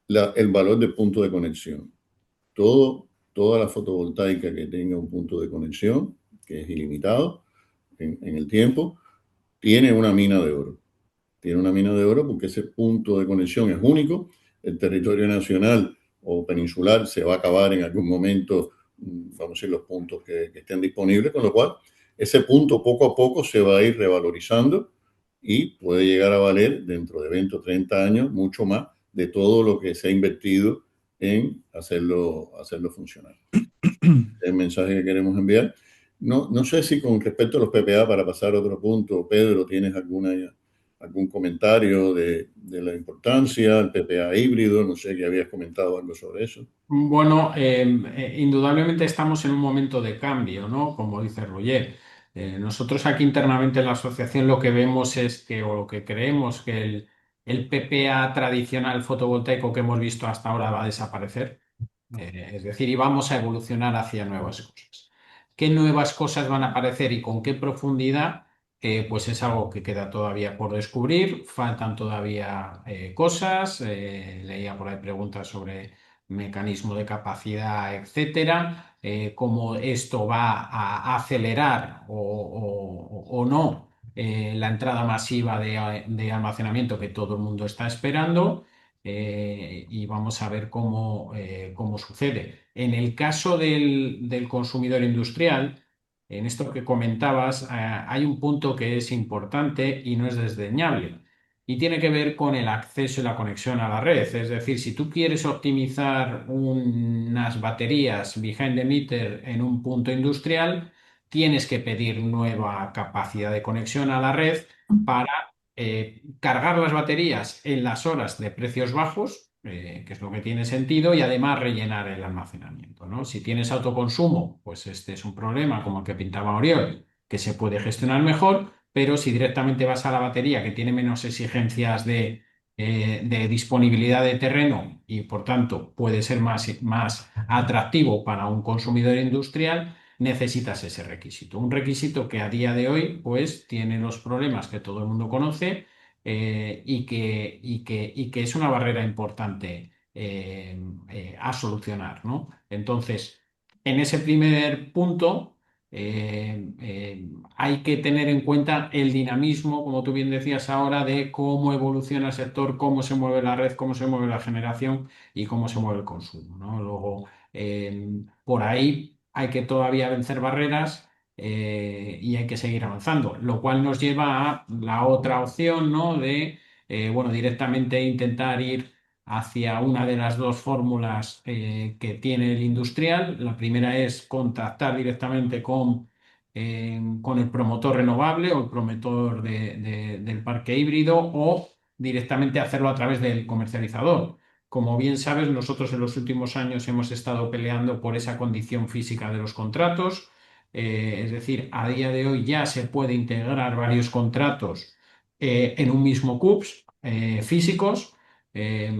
el valor del punto de conexión. Toda la fotovoltaica que tenga un punto de conexión, que es ilimitado en el tiempo, tiene una mina de oro. Tiene una mina de oro porque ese punto de conexión es único. El territorio nacional o peninsular se va a acabar en algún momento, vamos a decir, los puntos que estén disponibles, con lo cual ese punto poco a poco se va a ir revalorizando y puede llegar a valer dentro de 20 o 30 años mucho más de todo lo que se ha invertido en hacerlo funcionar. El mensaje que queremos enviar. No sé si con respecto a los PPA, para pasar a otro punto, Pedro, ¿tienes algún comentario de la importancia del PPA híbrido? No sé que habías comentado algo sobre eso. Bueno, indudablemente estamos en un momento de cambio, ¿no? Como dice Roger. Nosotros aquí internamente en la asociación lo que vemos es que, o lo que creemos que el PPA tradicional fotovoltaico que hemos visto hasta ahora va a desaparecer. Es decir, y vamos a evolucionar hacia nuevas cosas. ¿Qué nuevas cosas van a aparecer y con qué profundidad? pues es algo que queda todavía por descubrir, faltan todavía cosas, leía por ahí preguntas sobre mecanismo de capacidad, etcétera, cómo esto va a acelerar o no la entrada masiva de almacenamiento que todo el mundo está esperando. Y vamos a ver cómo sucede. En el caso del consumidor industrial, en esto que comentabas, hay un punto que es importante y no es desdeñable, y tiene que ver con el acceso y la conexión a la red. Es decir, si tú quieres optimizar unas baterías behind the meter en un punto industrial, tienes que pedir nueva capacidad de conexión a la red para cargar las baterías en las horas de precios bajos, que es lo que tiene sentido, y además rellenar el almacenamiento, ¿no? Si tienes autoconsumo, pues este es un problema como el que pintaba Oriol, que se puede gestionar mejor, pero si directamente vas a la batería, que tiene menos exigencias de disponibilidad de terreno y por tanto puede ser más atractivo para un consumidor industrial, necesitas ese requisito. Un requisito que a día de hoy pues tiene los problemas que todo el mundo conoce, y que es una barrera importante a solucionar, ¿no? Entonces, en ese primer punto hay que tener en cuenta el dinamismo, como tú bien decías ahora, de cómo evoluciona el sector, cómo se mueve la red, cómo se mueve la generación y cómo se mueve el consumo, ¿no? Luego, por ahí hay que todavía vencer barreras, y hay que seguir avanzando, lo cual nos lleva a la otra opción, ¿no? De, bueno, directamente intentar ir hacia una de las dos fórmulas que tiene el industrial. La primera es contactar directamente con el promotor renovable o el promotor del parque híbrido, o directamente hacerlo a través del comercializador. Como bien sabes, nosotros en los últimos años hemos estado peleando por esa condición física de los contratos. Es decir, a día de hoy ya se puede integrar varios contratos en un mismo CUPS físicos.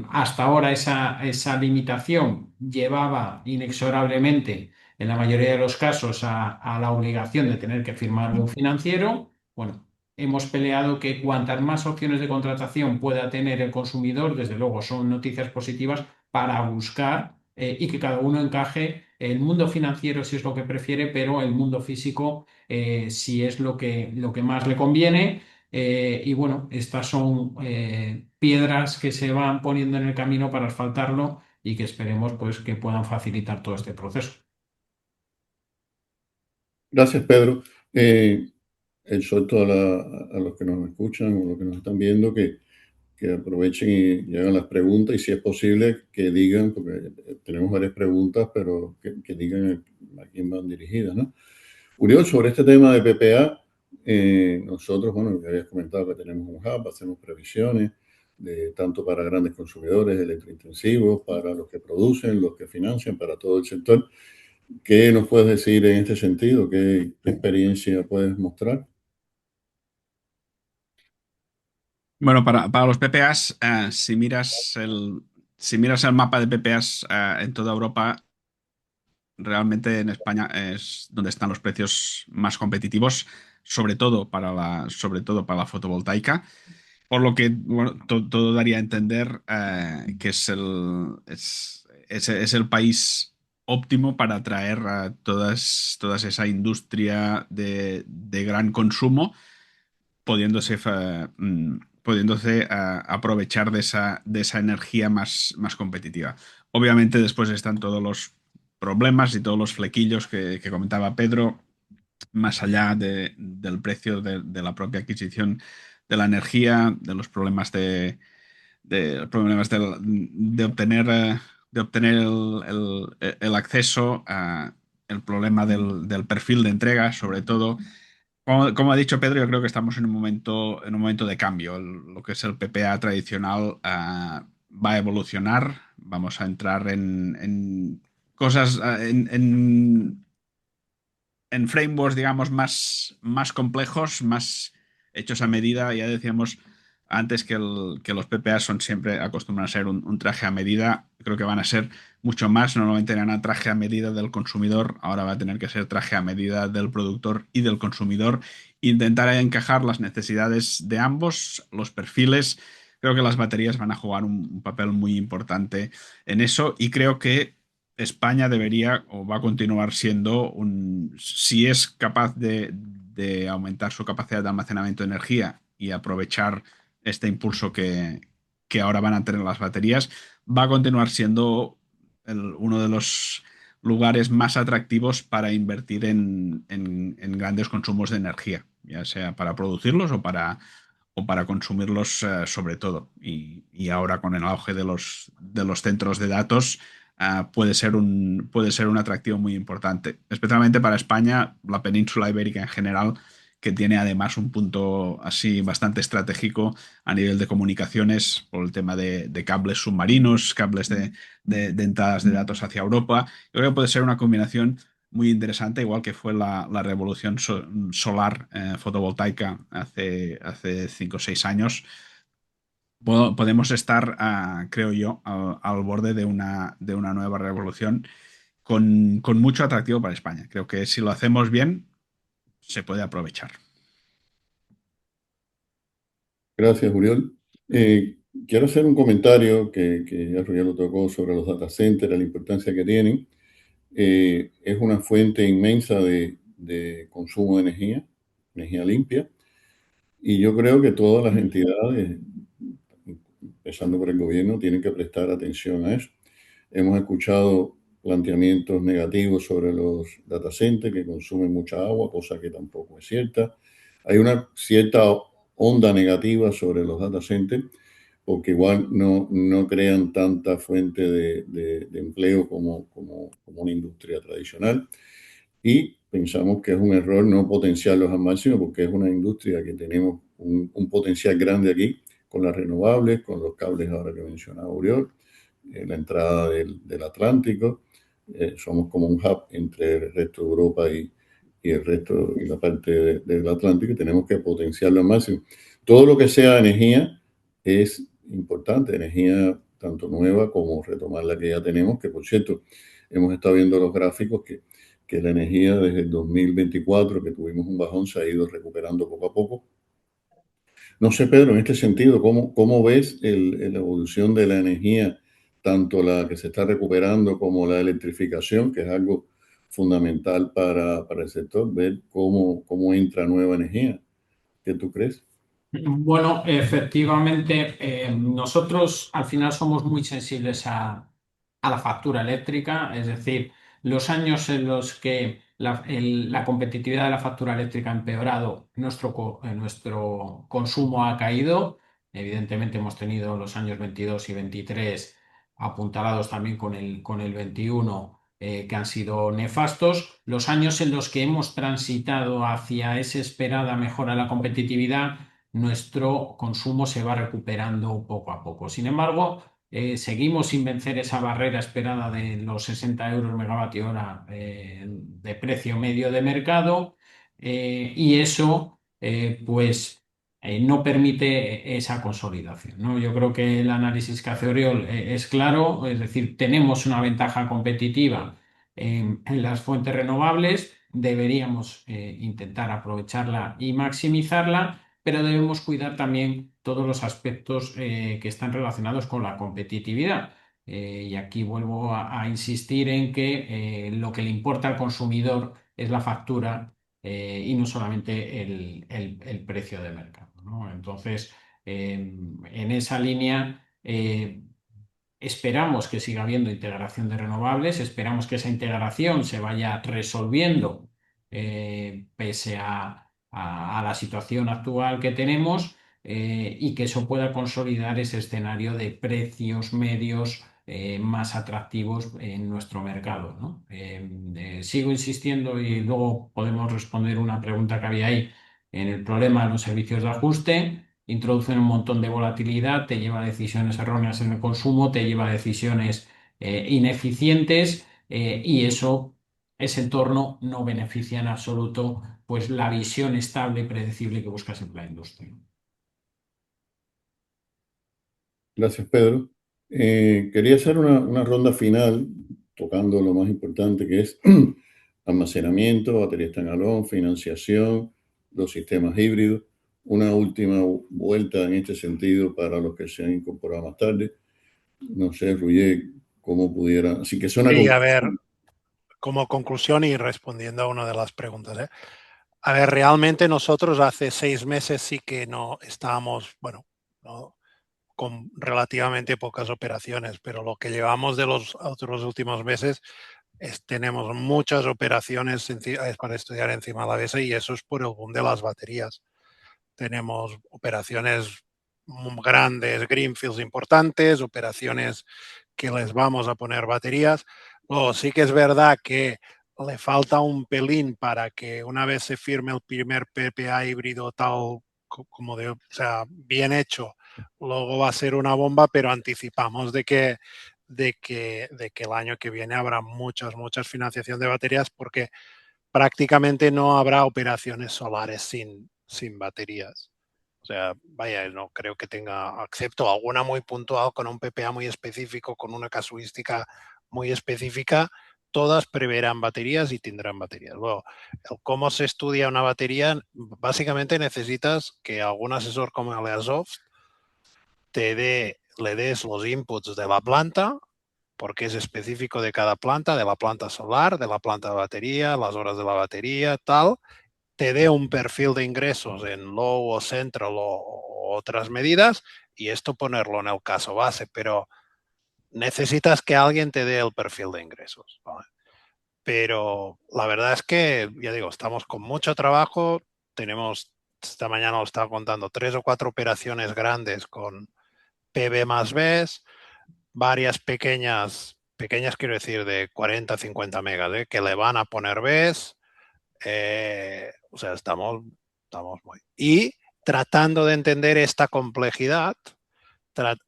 Hasta ahora esa limitación llevaba inexorablemente, en la mayoría de los casos, a la obligación de tener que firmar un financiero. Bueno, hemos peleado que cuantas más opciones de contratación pueda tener el consumidor, desde luego son noticias positivas para buscar, y que cada uno encaje el mundo financiero si es lo que prefiere, pero el mundo físico si es lo que más le conviene. Y bueno, estas son piedras que se van poniendo en el camino para asfaltarlo y que esperemos pues que puedan facilitar todo este proceso. Gracias, Pedro. Exhorto a los que nos escuchan o los que nos están viendo que aprovechen y hagan las preguntas, y si es posible que digan, porque tenemos varias preguntas, pero que digan a quién van dirigidas, ¿no? Uriol, sobre este tema de PPA, nosotros, bueno, ya habías comentado que tenemos un hub, hacemos previsiones tanto para grandes consumidores electrointensivos, para los que producen, los que financian, para todo el sector. ¿Qué nos puedes decir en este sentido? ¿Qué experiencia puedes mostrar? Bueno, para los PPAs, si miras el mapa de PPAs en toda Europa, realmente en España es donde están los precios más competitivos, sobre todo para la fotovoltaica. Por lo que, bueno, todo daría a entender que es el país óptimo para atraer a toda esa industria de gran consumo, pudiéndose aprovechar de esa energía más competitiva. Obviamente después están todos los problemas y todos los flequillos que comentaba Pedro, más allá del precio de la propia adquisición de la energía, de los problemas de obtener el acceso, el problema del perfil de entrega, sobre todo. Como ha dicho Pedro, yo creo que estamos en un momento de cambio. Lo que es el PPA tradicional va a evolucionar. Vamos a entrar en cosas, en frameworks, digamos, más complejos, más hechos a medida. Ya decíamos, antes que los PPA son siempre acostumbran a ser un traje a medida, creo que van a ser mucho más. Normalmente eran a traje a medida del consumidor, ahora va a tener que ser traje a medida del productor y del consumidor. Intentar encajar las necesidades de ambos, los perfiles. Creo que las baterías van a jugar un papel muy importante en eso y creo que España debería o va a continuar siendo si es capaz de aumentar su capacidad de almacenamiento de energía y aprovechar este impulso que ahora van a tener las baterías, va a continuar siendo uno de los lugares más atractivos para invertir en grandes consumos de energía, ya sea para producirlos o para consumirlos sobre todo. Y ahora con el auge de los centros de datos, puede ser un atractivo muy importante, especialmente para España, la península ibérica en general, que tiene además un punto así bastante estratégico a nivel de comunicaciones por el tema de cables submarinos, cables de entradas de datos hacia Europa. Yo creo que puede ser una combinación muy interesante, igual que fue la revolución solar fotovoltaica hace 5 o 6 años. Podemos estar, creo yo, al borde de una nueva revolución con mucho atractivo para España. Creo que si lo hacemos bien, se puede aprovechar. Gracias, Uriol. Eh, Quiero hacer un comentario que ya Uriol lo tocó sobre los data centers, la importancia que tienen. Es una fuente inmensa de consumo de energía, energía limpia, y yo creo que todas las entidades, empezando por el gobierno, tienen que prestar atención a eso. Hemos escuchado planteamientos negativos sobre los data centers que consumen mucha agua, cosa que tampoco es cierta. Hay una cierta onda negativa sobre los data centers porque igual no crean tanta fuente de empleo como una industria tradicional. Y pensamos que es un error no potenciarlos al máximo porque es una industria que tenemos un potencial grande aquí con las renovables, con los cables ahora que mencionaba Uriol, la entrada del Atlántico. Somos como un hub entre el resto de Europa y el resto y la parte del Atlántico y tenemos que potenciarlo al máximo. Todo lo que sea energía es importante, energía tanto nueva como retomar la que ya tenemos, que por cierto, hemos estado viendo los gráficos que la energía desde el 2024, que tuvimos un bajón, se ha ido recuperando poco a poco. No sé, Pedro, en este sentido, ¿cómo ves la evolución de la energía, tanto la que se está recuperando como la electrificación, que es algo fundamental para el sector, ver cómo entra nueva energía? ¿Qué tú crees? Bueno, efectivamente, nosotros al final somos muy sensibles a la factura eléctrica, es decir, los años en los que la competitividad de la factura eléctrica ha empeorado, nuestro consumo ha caído. Evidentemente hemos tenido los años 22 y 23 apuntalados también con el 21, que han sido nefastos. Los años en los que hemos transitado hacia esa esperada mejora de la competitividad, nuestro consumo se va recuperando poco a poco. Sin embargo, seguimos sin vencer esa barrera esperada de los 60 euros megavatio hora de precio medio de mercado, y eso pues no permite esa consolidación, ¿no? Yo creo que el análisis que hace Oriol es claro, es decir, tenemos una ventaja competitiva en las fuentes renovables, deberíamos intentar aprovecharla y maximizarla, pero debemos cuidar también todos los aspectos que están relacionados con la competitividad. Y aquí vuelvo a insistir en que lo que le importa al consumidor es la factura y no solamente el precio de mercado, ¿no? Entonces, en esa línea, esperamos que siga habiendo integración de renovables, esperamos que esa integración se vaya resolviendo pese a la situación actual que tenemos, y que eso pueda consolidar ese escenario de precios medios más atractivos en nuestro mercado, ¿no? Sigo insistiendo y luego podemos responder una pregunta que había ahí en el problema de los servicios de ajuste. Introducen un montón de volatilidad, te lleva a decisiones erróneas en el consumo, te lleva a decisiones ineficientes, y ese entorno no beneficia en absoluto pues la visión estable y predecible que buscas en la industria. Gracias, Pedro. Quería hacer una ronda final tocando lo más importante que es almacenamiento, batería standalone, financiación, los sistemas híbridos. Una última vuelta en este sentido para los que se han incorporado más tarde. No sé, Ruye, cómo pudiera. Así que suena Sí, como. a ver, como conclusión y respondiendo a una de las preguntas, ¿eh? A ver, realmente nosotros hace 6 meses sí que no estábamos, bueno, no, con relativamente pocas operaciones, pero lo que llevamos de los otros últimos meses tenemos muchas operaciones para estudiar encima de la mesa y eso es por el boom de las baterías. Tenemos operaciones grandes, greenfields importantes, operaciones que les vamos a poner baterías. Luego sí que es verdad que le falta un pelín para que una vez se firme el primer PPA híbrido tal como o sea, bien hecho, luego va a ser una bomba, pero anticipamos de que el año que viene habrá muchas financiación de baterías porque prácticamente no habrá operaciones solares sin baterías. O sea, vaya, no creo que tenga, excepto alguna muy puntual con un PPA muy específico, con una casuística muy específica, todas preverán baterías y tendrán baterías. Luego, cómo se estudia una batería, básicamente necesitas que algún asesor como Asoft le des los inputs de la planta, porque es específico de cada planta, de la planta solar, de la planta de batería, las horas de la batería, tal, te dé un perfil de ingresos en low o central o otras medidas y esto ponerlo en el caso base, pero necesitas que alguien te dé el perfil de ingresos, ¿vale? Pero la verdad es que, ya digo, estamos con mucho trabajo, tenemos, esta mañana os estaba contando, 3 o 4 operaciones grandes con PB más Bs, varias pequeñas quiero decir de 40, 50 megas, que le van a poner Bs. O sea, estamos muy. Y tratando de entender esta complejidad,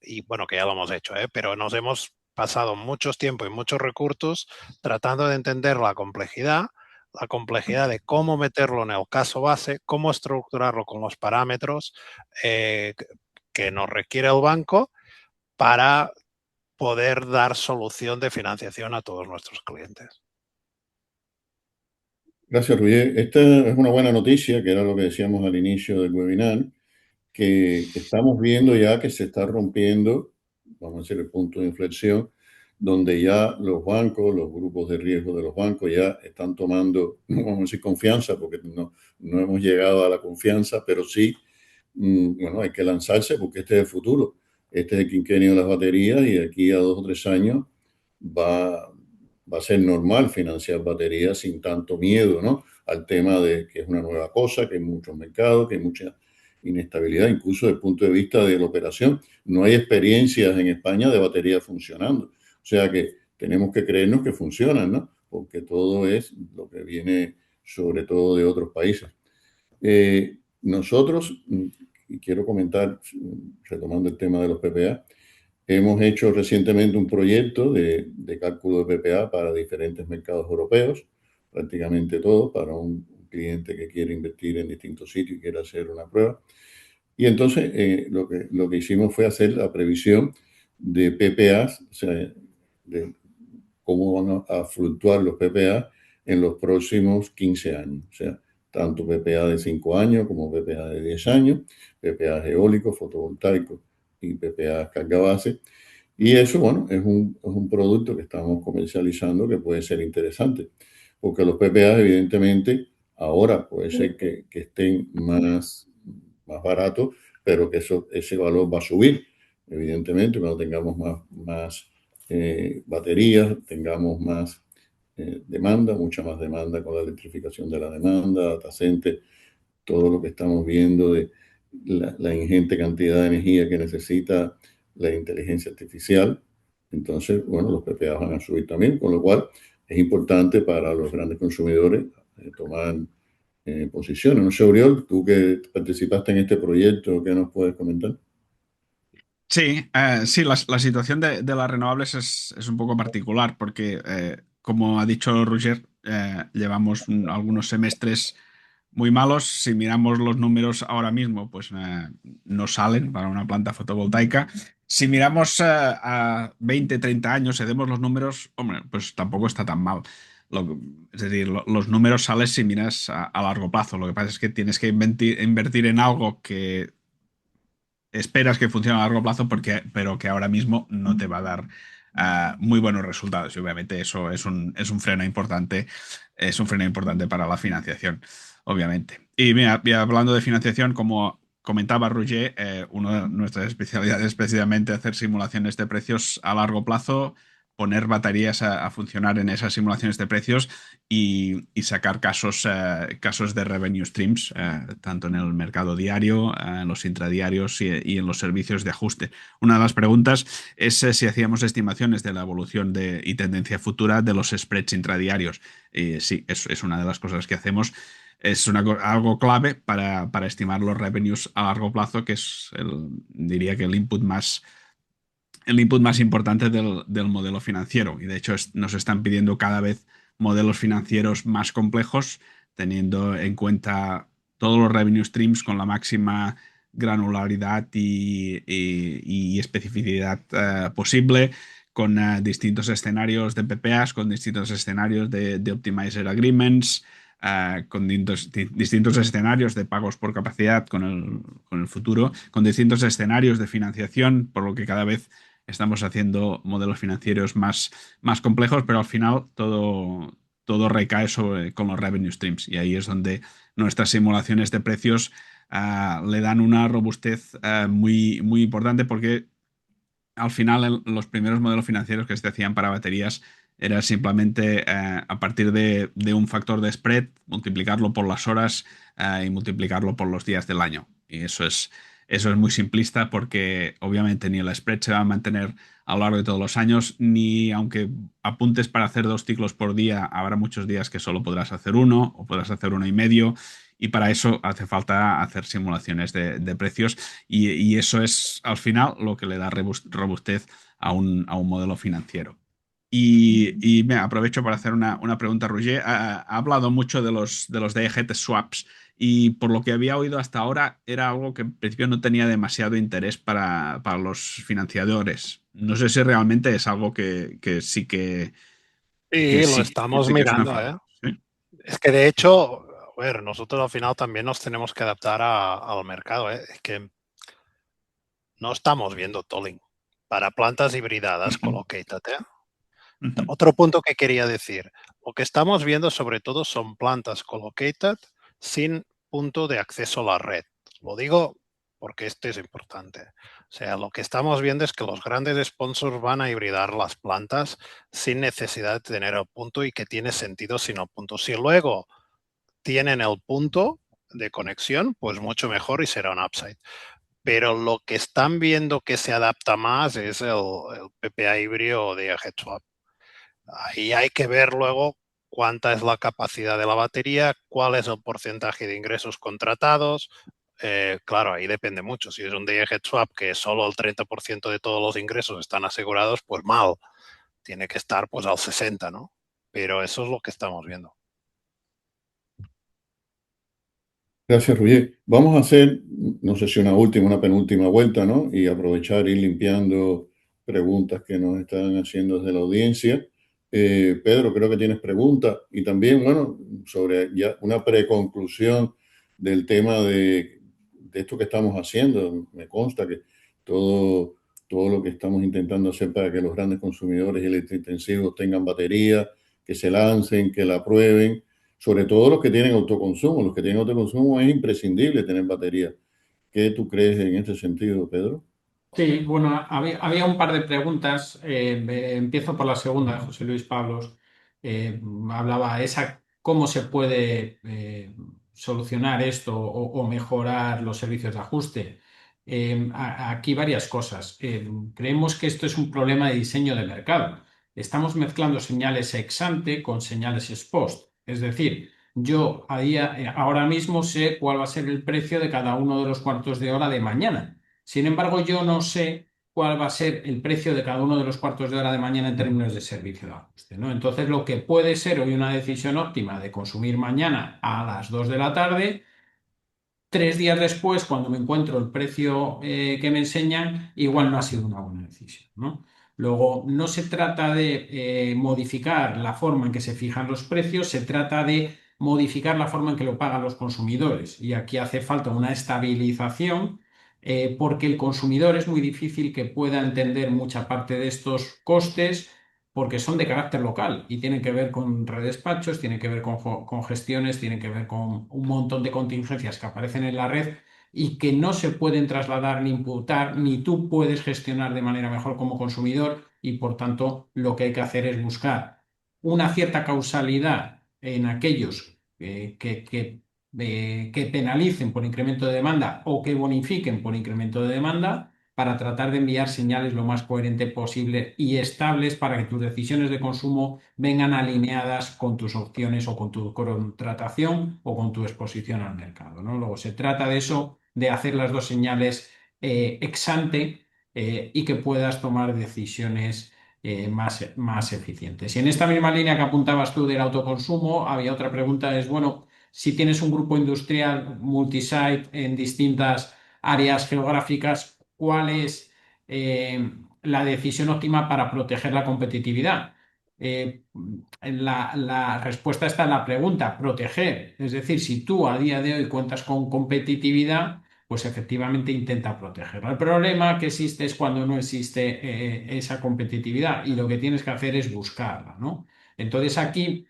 y bueno, que ya lo hemos hecho, pero nos hemos pasado mucho tiempo y muchos recursos tratando de entender la complejidad de cómo meterlo en el caso base, cómo estructurarlo con los parámetros que nos requiere el banco para poder dar solución de financiación a todos nuestros clientes. Gracias, Ruye. Esta es una buena noticia, que era lo que decíamos al inicio del webinar, que estamos viendo ya que se está rompiendo, vamos a decir, el punto de inflexión, donde ya los bancos, los grupos de riesgo de los bancos ya están tomando, no vamos a decir confianza, porque no hemos llegado a la confianza, pero sí, bueno, hay que lanzarse porque este es el futuro. Este es el quinquenio de las baterías y de aquí a 2 o 3 años va, va a ser normal financiar baterías sin tanto miedo, ¿no? Al tema de que es una nueva cosa, que hay muchos mercados, que hay mucha inestabilidad, incluso desde el punto de vista de la operación. No hay experiencias en España de baterías funcionando. O sea que tenemos que creernos que funcionan, ¿no? Porque todo es lo que viene sobre todo de otros países. Nosotros, y quiero comentar, retomando el tema de los PPA, hemos hecho recientemente un proyecto de cálculo de PPA para diferentes mercados europeos, prácticamente todos, para un cliente que quiere invertir en distintos sitios y quiere hacer una prueba. Y entonces lo que hicimos fue hacer la previsión de PPAs, o sea, de cómo van a fluctuar los PPA en los próximos 15 años. O sea, tanto PPA de 5 años como PPA de 10 años, PPA eólicos, fotovoltaicos y PPA carga base. Y eso, bueno, es un producto que estamos comercializando que puede ser interesante, porque los PPA, evidentemente, ahora puede ser que estén más baratos, pero que ese valor va a subir, evidentemente, cuando tengamos más baterías, tengamos más demanda, mucha más demanda con la electrificación de la demanda, data center, todo lo que estamos viendo de la ingente cantidad de energía que necesita la inteligencia artificial. Entonces, bueno, los PPA van a subir también, con lo cual es importante para los grandes consumidores tomar posiciones. No sé, Oriol, tú que participaste en este proyecto, ¿qué nos puedes comentar? Sí, sí, la situación de las renovables es un poco particular porque, como ha dicho Roger, llevamos algunos semestres muy malos. Si miramos los números ahora mismo, pues no salen para una planta fotovoltaica. Si miramos a 20, 30 años y vemos los números, hombre, pues tampoco está tan mal. Es decir, los números salen si miras a largo plazo. Lo que pasa es que tienes que invertir en algo que esperas que funcione a largo plazo, pero que ahora mismo no te va a dar muy buenos resultados. Y obviamente eso es un freno importante, es un freno importante para la financiación, obviamente. Y mira, hablando de financiación, como comentaba Roger, una de nuestras especialidades es precisamente hacer simulaciones de precios a largo plazo, poner baterías a funcionar en esas simulaciones de precios y sacar casos de revenue streams, tanto en el mercado diario, en los intradiarios y en los servicios de ajuste. Una de las preguntas es si hacíamos estimaciones de la evolución y tendencia futura de los spreads intradiarios. Sí, es una de las cosas que hacemos. Es algo clave para estimar los revenues a largo plazo, que es, diría que el input más importante del modelo financiero. Y de hecho nos están pidiendo cada vez modelos financieros más complejos, teniendo en cuenta todos los revenue streams con la máxima granularidad y especificidad posible, con distintos escenarios de PPAs, con distintos escenarios de Optimizer Agreements, con distintos escenarios de pagos por capacidad con el futuro, con distintos escenarios de financiación, por lo que cada vez estamos haciendo modelos financieros más complejos, pero al final todo recae con los revenue streams. Y ahí es donde nuestras simulaciones de precios le dan una robustez muy, muy importante, porque al final los primeros modelos financieros que se hacían para baterías era simplemente a partir de un factor de spread, multiplicarlo por las horas y multiplicarlo por los días del año. Y eso es muy simplista, porque obviamente ni el spread se va a mantener a lo largo de todos los años, ni aunque apuntes para hacer 2 ciclos por día, habrá muchos días que solo podrás hacer uno o podrás hacer uno y medio. Y para eso hace falta hacer simulaciones de precios, y eso es al final lo que le da robustez a un modelo financiero. Y me aprovecho para hacer una pregunta, Roger. Ha hablado mucho de los day-ahead swaps, y por lo que había oído hasta ahora era algo que en principio no tenía demasiado interés para los financiadores. No sé si realmente es algo que sí que Sí, lo sí, estamos que es una mirando, fase. ¿eh? ¿Sí? Es que de hecho, a ver, nosotros al final también nos tenemos que adaptar al mercado, ¿eh? Es que no estamos viendo tolling para plantas hibridadas colocated, ¿eh? Ujú. Otro punto que quería decir, lo que estamos viendo sobre todo son plantas colocated sin punto de acceso a la red. Lo digo porque este es importante. O sea, lo que estamos viendo es que los grandes sponsors van a hibridar las plantas sin necesidad de tener el punto, y que tiene sentido sin el punto. Si luego tienen el punto de conexión, pues mucho mejor y será un upside. Pero lo que están viendo que se adapta más es el PPA híbrido de Head Swap. Ahí hay que ver luego cuánta es la capacidad de la batería, cuál es el porcentaje de ingresos contratados. Claro, ahí depende mucho. Si es un day ahead swap que solo el 30% de todos los ingresos están asegurados, pues mal. Tiene que estar pues al 60, ¿no? Pero eso es lo que estamos viendo. Gracias, Roger. Vamos a hacer, no sé si una última, una penúltima vuelta, ¿no? Y aprovechar ir limpiando preguntas que nos están haciendo desde la audiencia. Pedro, creo que tienes preguntas, y también, bueno, sobre ya una preconclusión del tema de esto que estamos haciendo. Me consta que todo lo que estamos intentando hacer para que los grandes consumidores electrointensivos tengan batería, que se lancen, que la prueben, sobre todo los que tienen autoconsumo. Los que tienen autoconsumo es imprescindible tener batería. ¿Qué tú crees en este sentido, Pedro? Sí, bueno, había un par de preguntas. Empiezo por la segunda de José Luis Pablos. Hablaba cómo se puede solucionar esto o mejorar los servicios de ajuste. Aquí varias cosas. Creemos que esto es un problema de diseño de mercado. Estamos mezclando señales ex ante con señales ex post. Es decir, yo ahora mismo sé cuál va a ser el precio de cada uno de los cuartos de hora de mañana. Sin embargo, yo no sé cuál va a ser el precio de cada uno de los cuartos de hora de mañana en términos de servicio de ajuste, ¿no? Entonces, lo que puede ser hoy una decisión óptima de consumir mañana a las 2 de la tarde, 3 días después, cuando me encuentro el precio que me enseñan, igual no ha sido una buena decisión, ¿no? Luego, no se trata de modificar la forma en que se fijan los precios, se trata de modificar la forma en que lo pagan los consumidores. Y aquí hace falta una estabilización, porque el consumidor es muy difícil que pueda entender mucha parte de estos costes porque son de carácter local y tienen que ver con redespachos, tienen que ver con gestiones, tienen que ver con un montón de contingencias que aparecen en la red y que no se pueden trasladar ni imputar, ni tú puedes gestionar de manera mejor como consumidor y por tanto lo que hay que hacer es buscar una cierta causalidad en aquellos que penalicen por incremento de demanda o que bonifiquen por incremento de demanda para tratar de enviar señales lo más coherente posible y estables para que tus decisiones de consumo vengan alineadas con tus opciones o con tu contratación o con tu exposición al mercado, ¿no? Luego se trata de eso, de hacer las dos señales ex ante y que puedas tomar decisiones más eficientes. Y en esta misma línea que apuntabas tú del autoconsumo, había otra pregunta, es, bueno, si tienes un grupo industrial multisite en distintas áreas geográficas, ¿cuál es la decisión óptima para proteger la competitividad? La respuesta está en la pregunta, proteger. Es decir, si tú a día de hoy cuentas con competitividad, pues efectivamente intenta protegerla. El problema que existe es cuando no existe esa competitividad y lo que tienes que hacer es buscarla, ¿no? Entonces aquí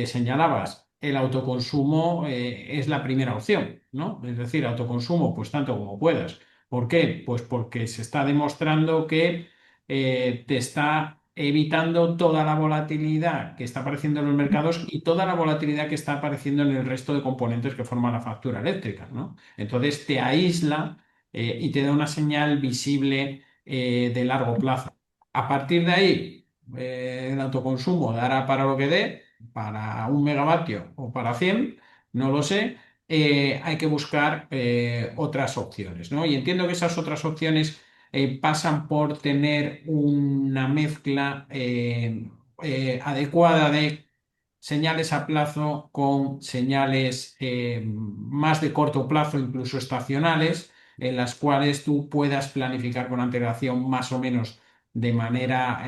señalabas, el autoconsumo es la primera opción, ¿no? Es decir, autoconsumo, pues tanto como puedas. ¿Por qué? Pues porque se está demostrando que te está evitando toda la volatilidad que está apareciendo en los mercados y toda la volatilidad que está apareciendo en el resto de componentes que forman la factura eléctrica, ¿no? Entonces te aísla y te da una señal visible de largo plazo. A partir de ahí, el autoconsumo dará para lo que dé, para 1 megavatio o para 100, no lo sé. Hay que buscar otras opciones, ¿no? Y entiendo que esas otras opciones pasan por tener una mezcla adecuada de señales a plazo con señales más de corto plazo, incluso estacionales, en las cuales tú puedas planificar con antelación más o menos de manera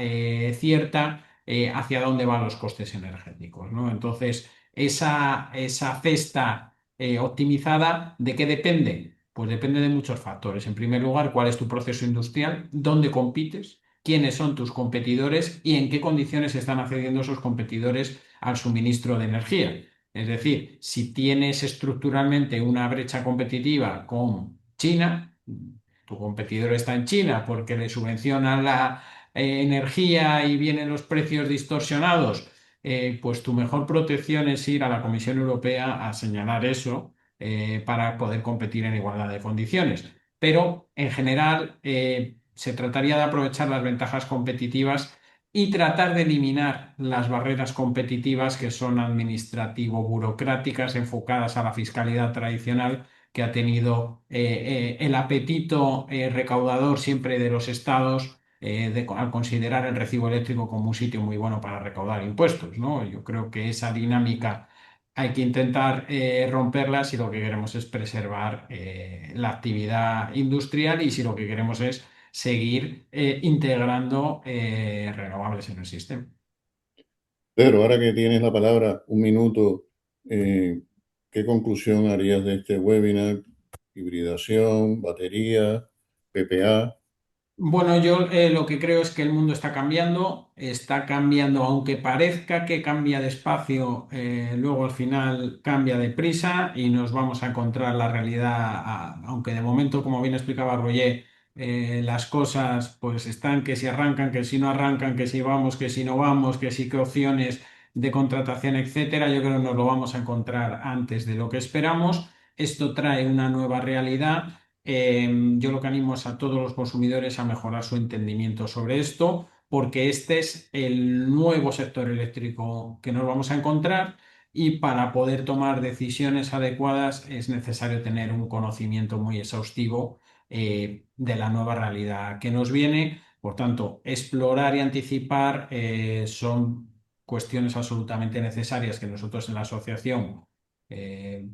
cierta hacia dónde van los costes energéticos, ¿no? Entonces, esa cesta optimizada, ¿de qué depende? Pues depende de muchos factores. En primer lugar, cuál es tu proceso industrial, dónde compites, quiénes son tus competidores y en qué condiciones están accediendo esos competidores al suministro de energía. Es decir, si tienes estructuralmente una brecha competitiva con China, tu competidor está en China porque le subvencionan la energía y vienen los precios distorsionados, pues tu mejor protección es ir a la Comisión Europea a señalar eso para poder competir en igualdad de condiciones. Pero en general se trataría de aprovechar las ventajas competitivas y tratar de eliminar las barreras competitivas que son administrativo-burocráticas enfocadas a la fiscalidad tradicional que ha tenido el apetito recaudador siempre de los estados al considerar el recibo eléctrico como un sitio muy bueno para recaudar impuestos, ¿no? Yo creo que esa dinámica hay que intentar romperla si lo que queremos es preservar la actividad industrial y si lo que queremos es seguir integrando renovables en el sistema. Pedro, ahora que tienes la palabra, un minuto, ¿qué conclusión harías de este webinar? Hibridación, batería, PPA. Bueno, yo lo que creo es que el mundo está cambiando, aunque parezca que cambia despacio, luego al final cambia deprisa y nos vamos a encontrar la realidad, aunque de momento, como bien explicaba Roger, las cosas pues están que si arrancan, que si no arrancan, que si vamos, que si no vamos, que si qué opciones de contratación, etcétera. Yo creo que nos lo vamos a encontrar antes de lo que esperamos. Esto trae una nueva realidad. Yo lo que animo es a todos los consumidores a mejorar su entendimiento sobre esto, porque este es el nuevo sector eléctrico que nos vamos a encontrar y para poder tomar decisiones adecuadas es necesario tener un conocimiento muy exhaustivo de la nueva realidad que nos viene. Por tanto, explorar y anticipar son cuestiones absolutamente necesarias que nosotros en la asociación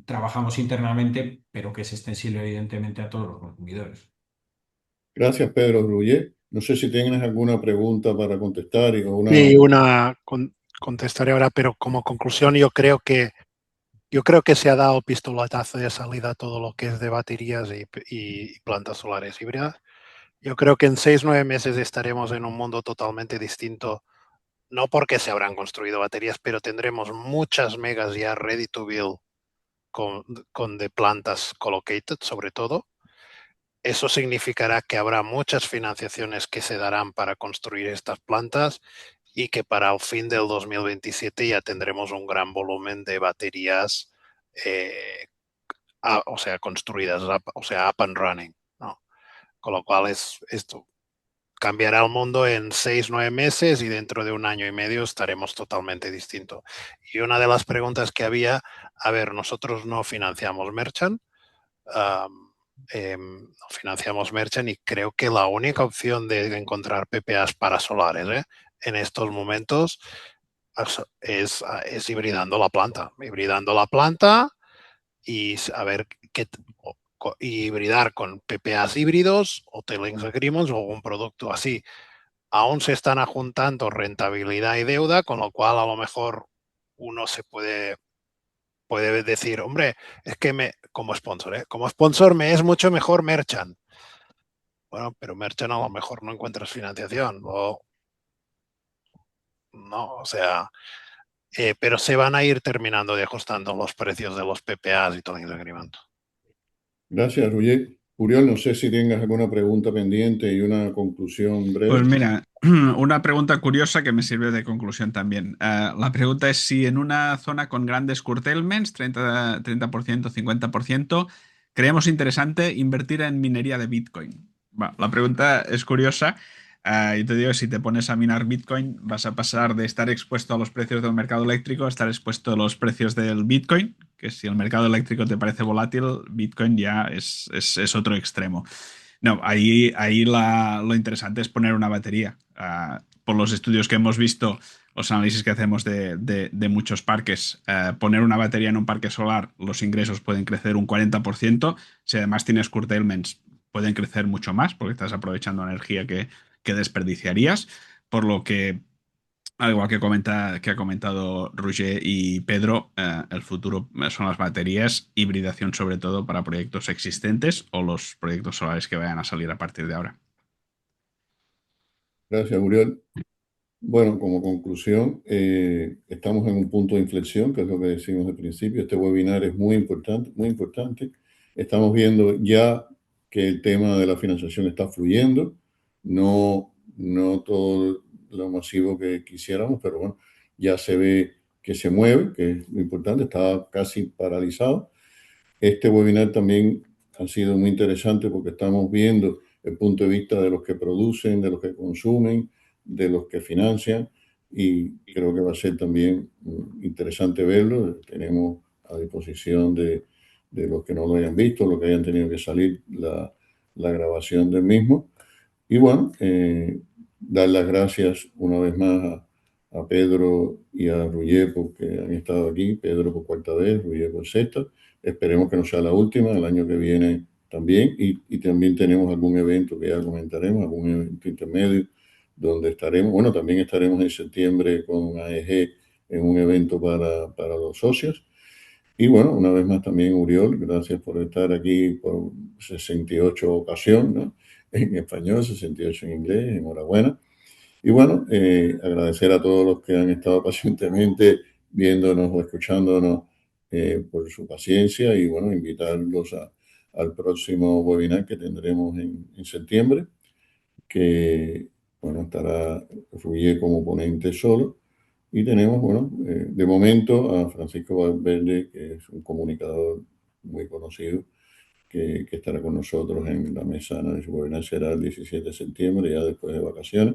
trabajamos internamente, pero que es extensible evidentemente a todos los consumidores. Gracias, Pedro Gruyer. No sé si tienes alguna pregunta para contestar o una... Y contestaré ahora, pero como conclusión yo creo que se ha dado pistoletazo de salida a todo lo que es de baterías y plantas solares híbridas. Yo creo que en 6-9 meses estaremos en un mundo totalmente distinto, no porque se habrán construido baterías, pero tendremos muchas megas ya ready to build con de plantas collocated, sobre todo. Eso significará que habrá muchas financiaciones que se darán para construir estas plantas y que para el fin del 2027 ya tendremos un gran volumen de baterías, o sea, construidas, o sea, up and running, ¿no? Con lo cual esto cambiará el mundo en 6-9 meses y dentro de un año y medio estaremos totalmente distintos. Y una de las preguntas que había, a ver, nosotros no financiamos Merchant, no financiamos Merchant y creo que la única opción de encontrar PPAs para solares en estos momentos es hibridando la planta y a ver hibridar con PPAs híbridos o tailings agreements o algún producto así. Aún se están ajuntando rentabilidad y deuda, con lo cual a lo mejor uno se puede decir, hombre, es que como sponsor me es mucho mejor Merchant. Bueno, pero Merchant a lo mejor no encuentras financiación o no, o sea, pero se van a ir terminando de ajustando los precios de los PPAs y todo el agreement. Gracias, Gruyer. Uriol, no sé si tengas alguna pregunta pendiente y una conclusión breve. Pues mira, una pregunta curiosa que me sirve de conclusión también. La pregunta es si en una zona con grandes curtailments, 30%, 50%, creemos interesante invertir en minería de Bitcoin. Bueno, la pregunta es curiosa. Yo te digo, si te pones a minar Bitcoin, vas a pasar de estar expuesto a los precios del mercado eléctrico a estar expuesto a los precios del Bitcoin, que si el mercado eléctrico te parece volátil, Bitcoin ya es otro extremo. No, ahí lo interesante es poner una batería. Por los estudios que hemos visto, los análisis que hacemos de muchos parques, poner una batería en un parque solar, los ingresos pueden crecer un 40%. Si además tienes curtailments, pueden crecer mucho más porque estás aprovechando energía que desperdiciarías. Por lo que, al igual que ha comentado Roger y Pedro, el futuro son las baterías, hibridación sobre todo para proyectos existentes o los proyectos solares que vayan a salir a partir de ahora. Gracias, Uriol. Bueno, como conclusión, estamos en un punto de inflexión, que es lo que decimos al principio. Este webinar es muy importante, muy importante. Estamos viendo ya que el tema de la financiación está fluyendo, no todo lo masivo que quisiéramos, pero bueno, ya se ve que se mueve, que es lo importante, estaba casi paralizado. Este webinar también ha sido muy interesante porque estamos viendo el punto de vista de los que producen, de los que consumen, de los que financian y creo que va a ser también interesante verlo. Tenemos a disposición de los que no lo hayan visto, los que hayan tenido que salir la grabación del mismo. Y bueno, dar las gracias una vez más a Pedro y a Roger porque han estado aquí, Pedro por cuarta vez, Roger por sexta. Esperemos que no sea la última, el año que viene también. Y también tenemos algún evento que ya comentaremos, algún evento intermedio donde estaremos. Bueno, también estaremos en septiembre con AEG en un evento para los socios. Y bueno, una vez más también Uriol, gracias por estar aquí por 68 ocasión, ¿no? En español, 68 en inglés, enhorabuena. Y bueno, agradecer a todos los que han estado pacientemente viéndonos o escuchándonos por su paciencia y bueno, invitarlos al próximo webinar que tendremos en septiembre, que bueno, estará Ruye como ponente solo. Y tenemos, bueno, de momento a Francisco Valverde, que es un comunicador muy conocido, que estará con nosotros en la mesa de análisis webinar, será el 17 de septiembre, ya después de vacaciones.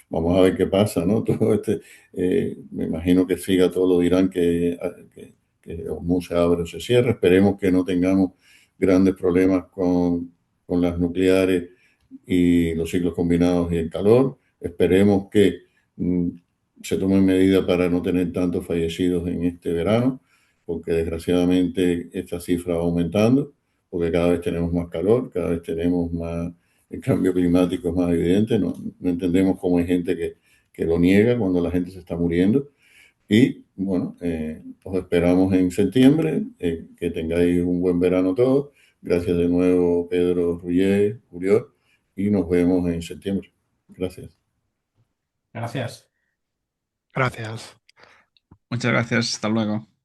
Vamos a ver qué pasa, ¿no? Todo me imagino que siga, todo lo dirán que Hormuz se abre o se cierra. Esperemos que no tengamos grandes problemas con con las nucleares y los ciclos combinados y el calor. Esperemos que se tomen medidas para no tener tantos fallecidos en este verano, porque desgraciadamente esta cifra va aumentando, porque cada vez tenemos más calor, cada vez tenemos más, el cambio climático es más evidente, no entendemos cómo hay gente que lo niega cuando la gente se está muriendo. Y bueno, os esperamos en septiembre, que tengáis un buen verano todos. Gracias de nuevo, Pedro Rullé, Uriol, y nos vemos en septiembre. Gracias. Gracias. Gracias. Muchas gracias. Hasta luego.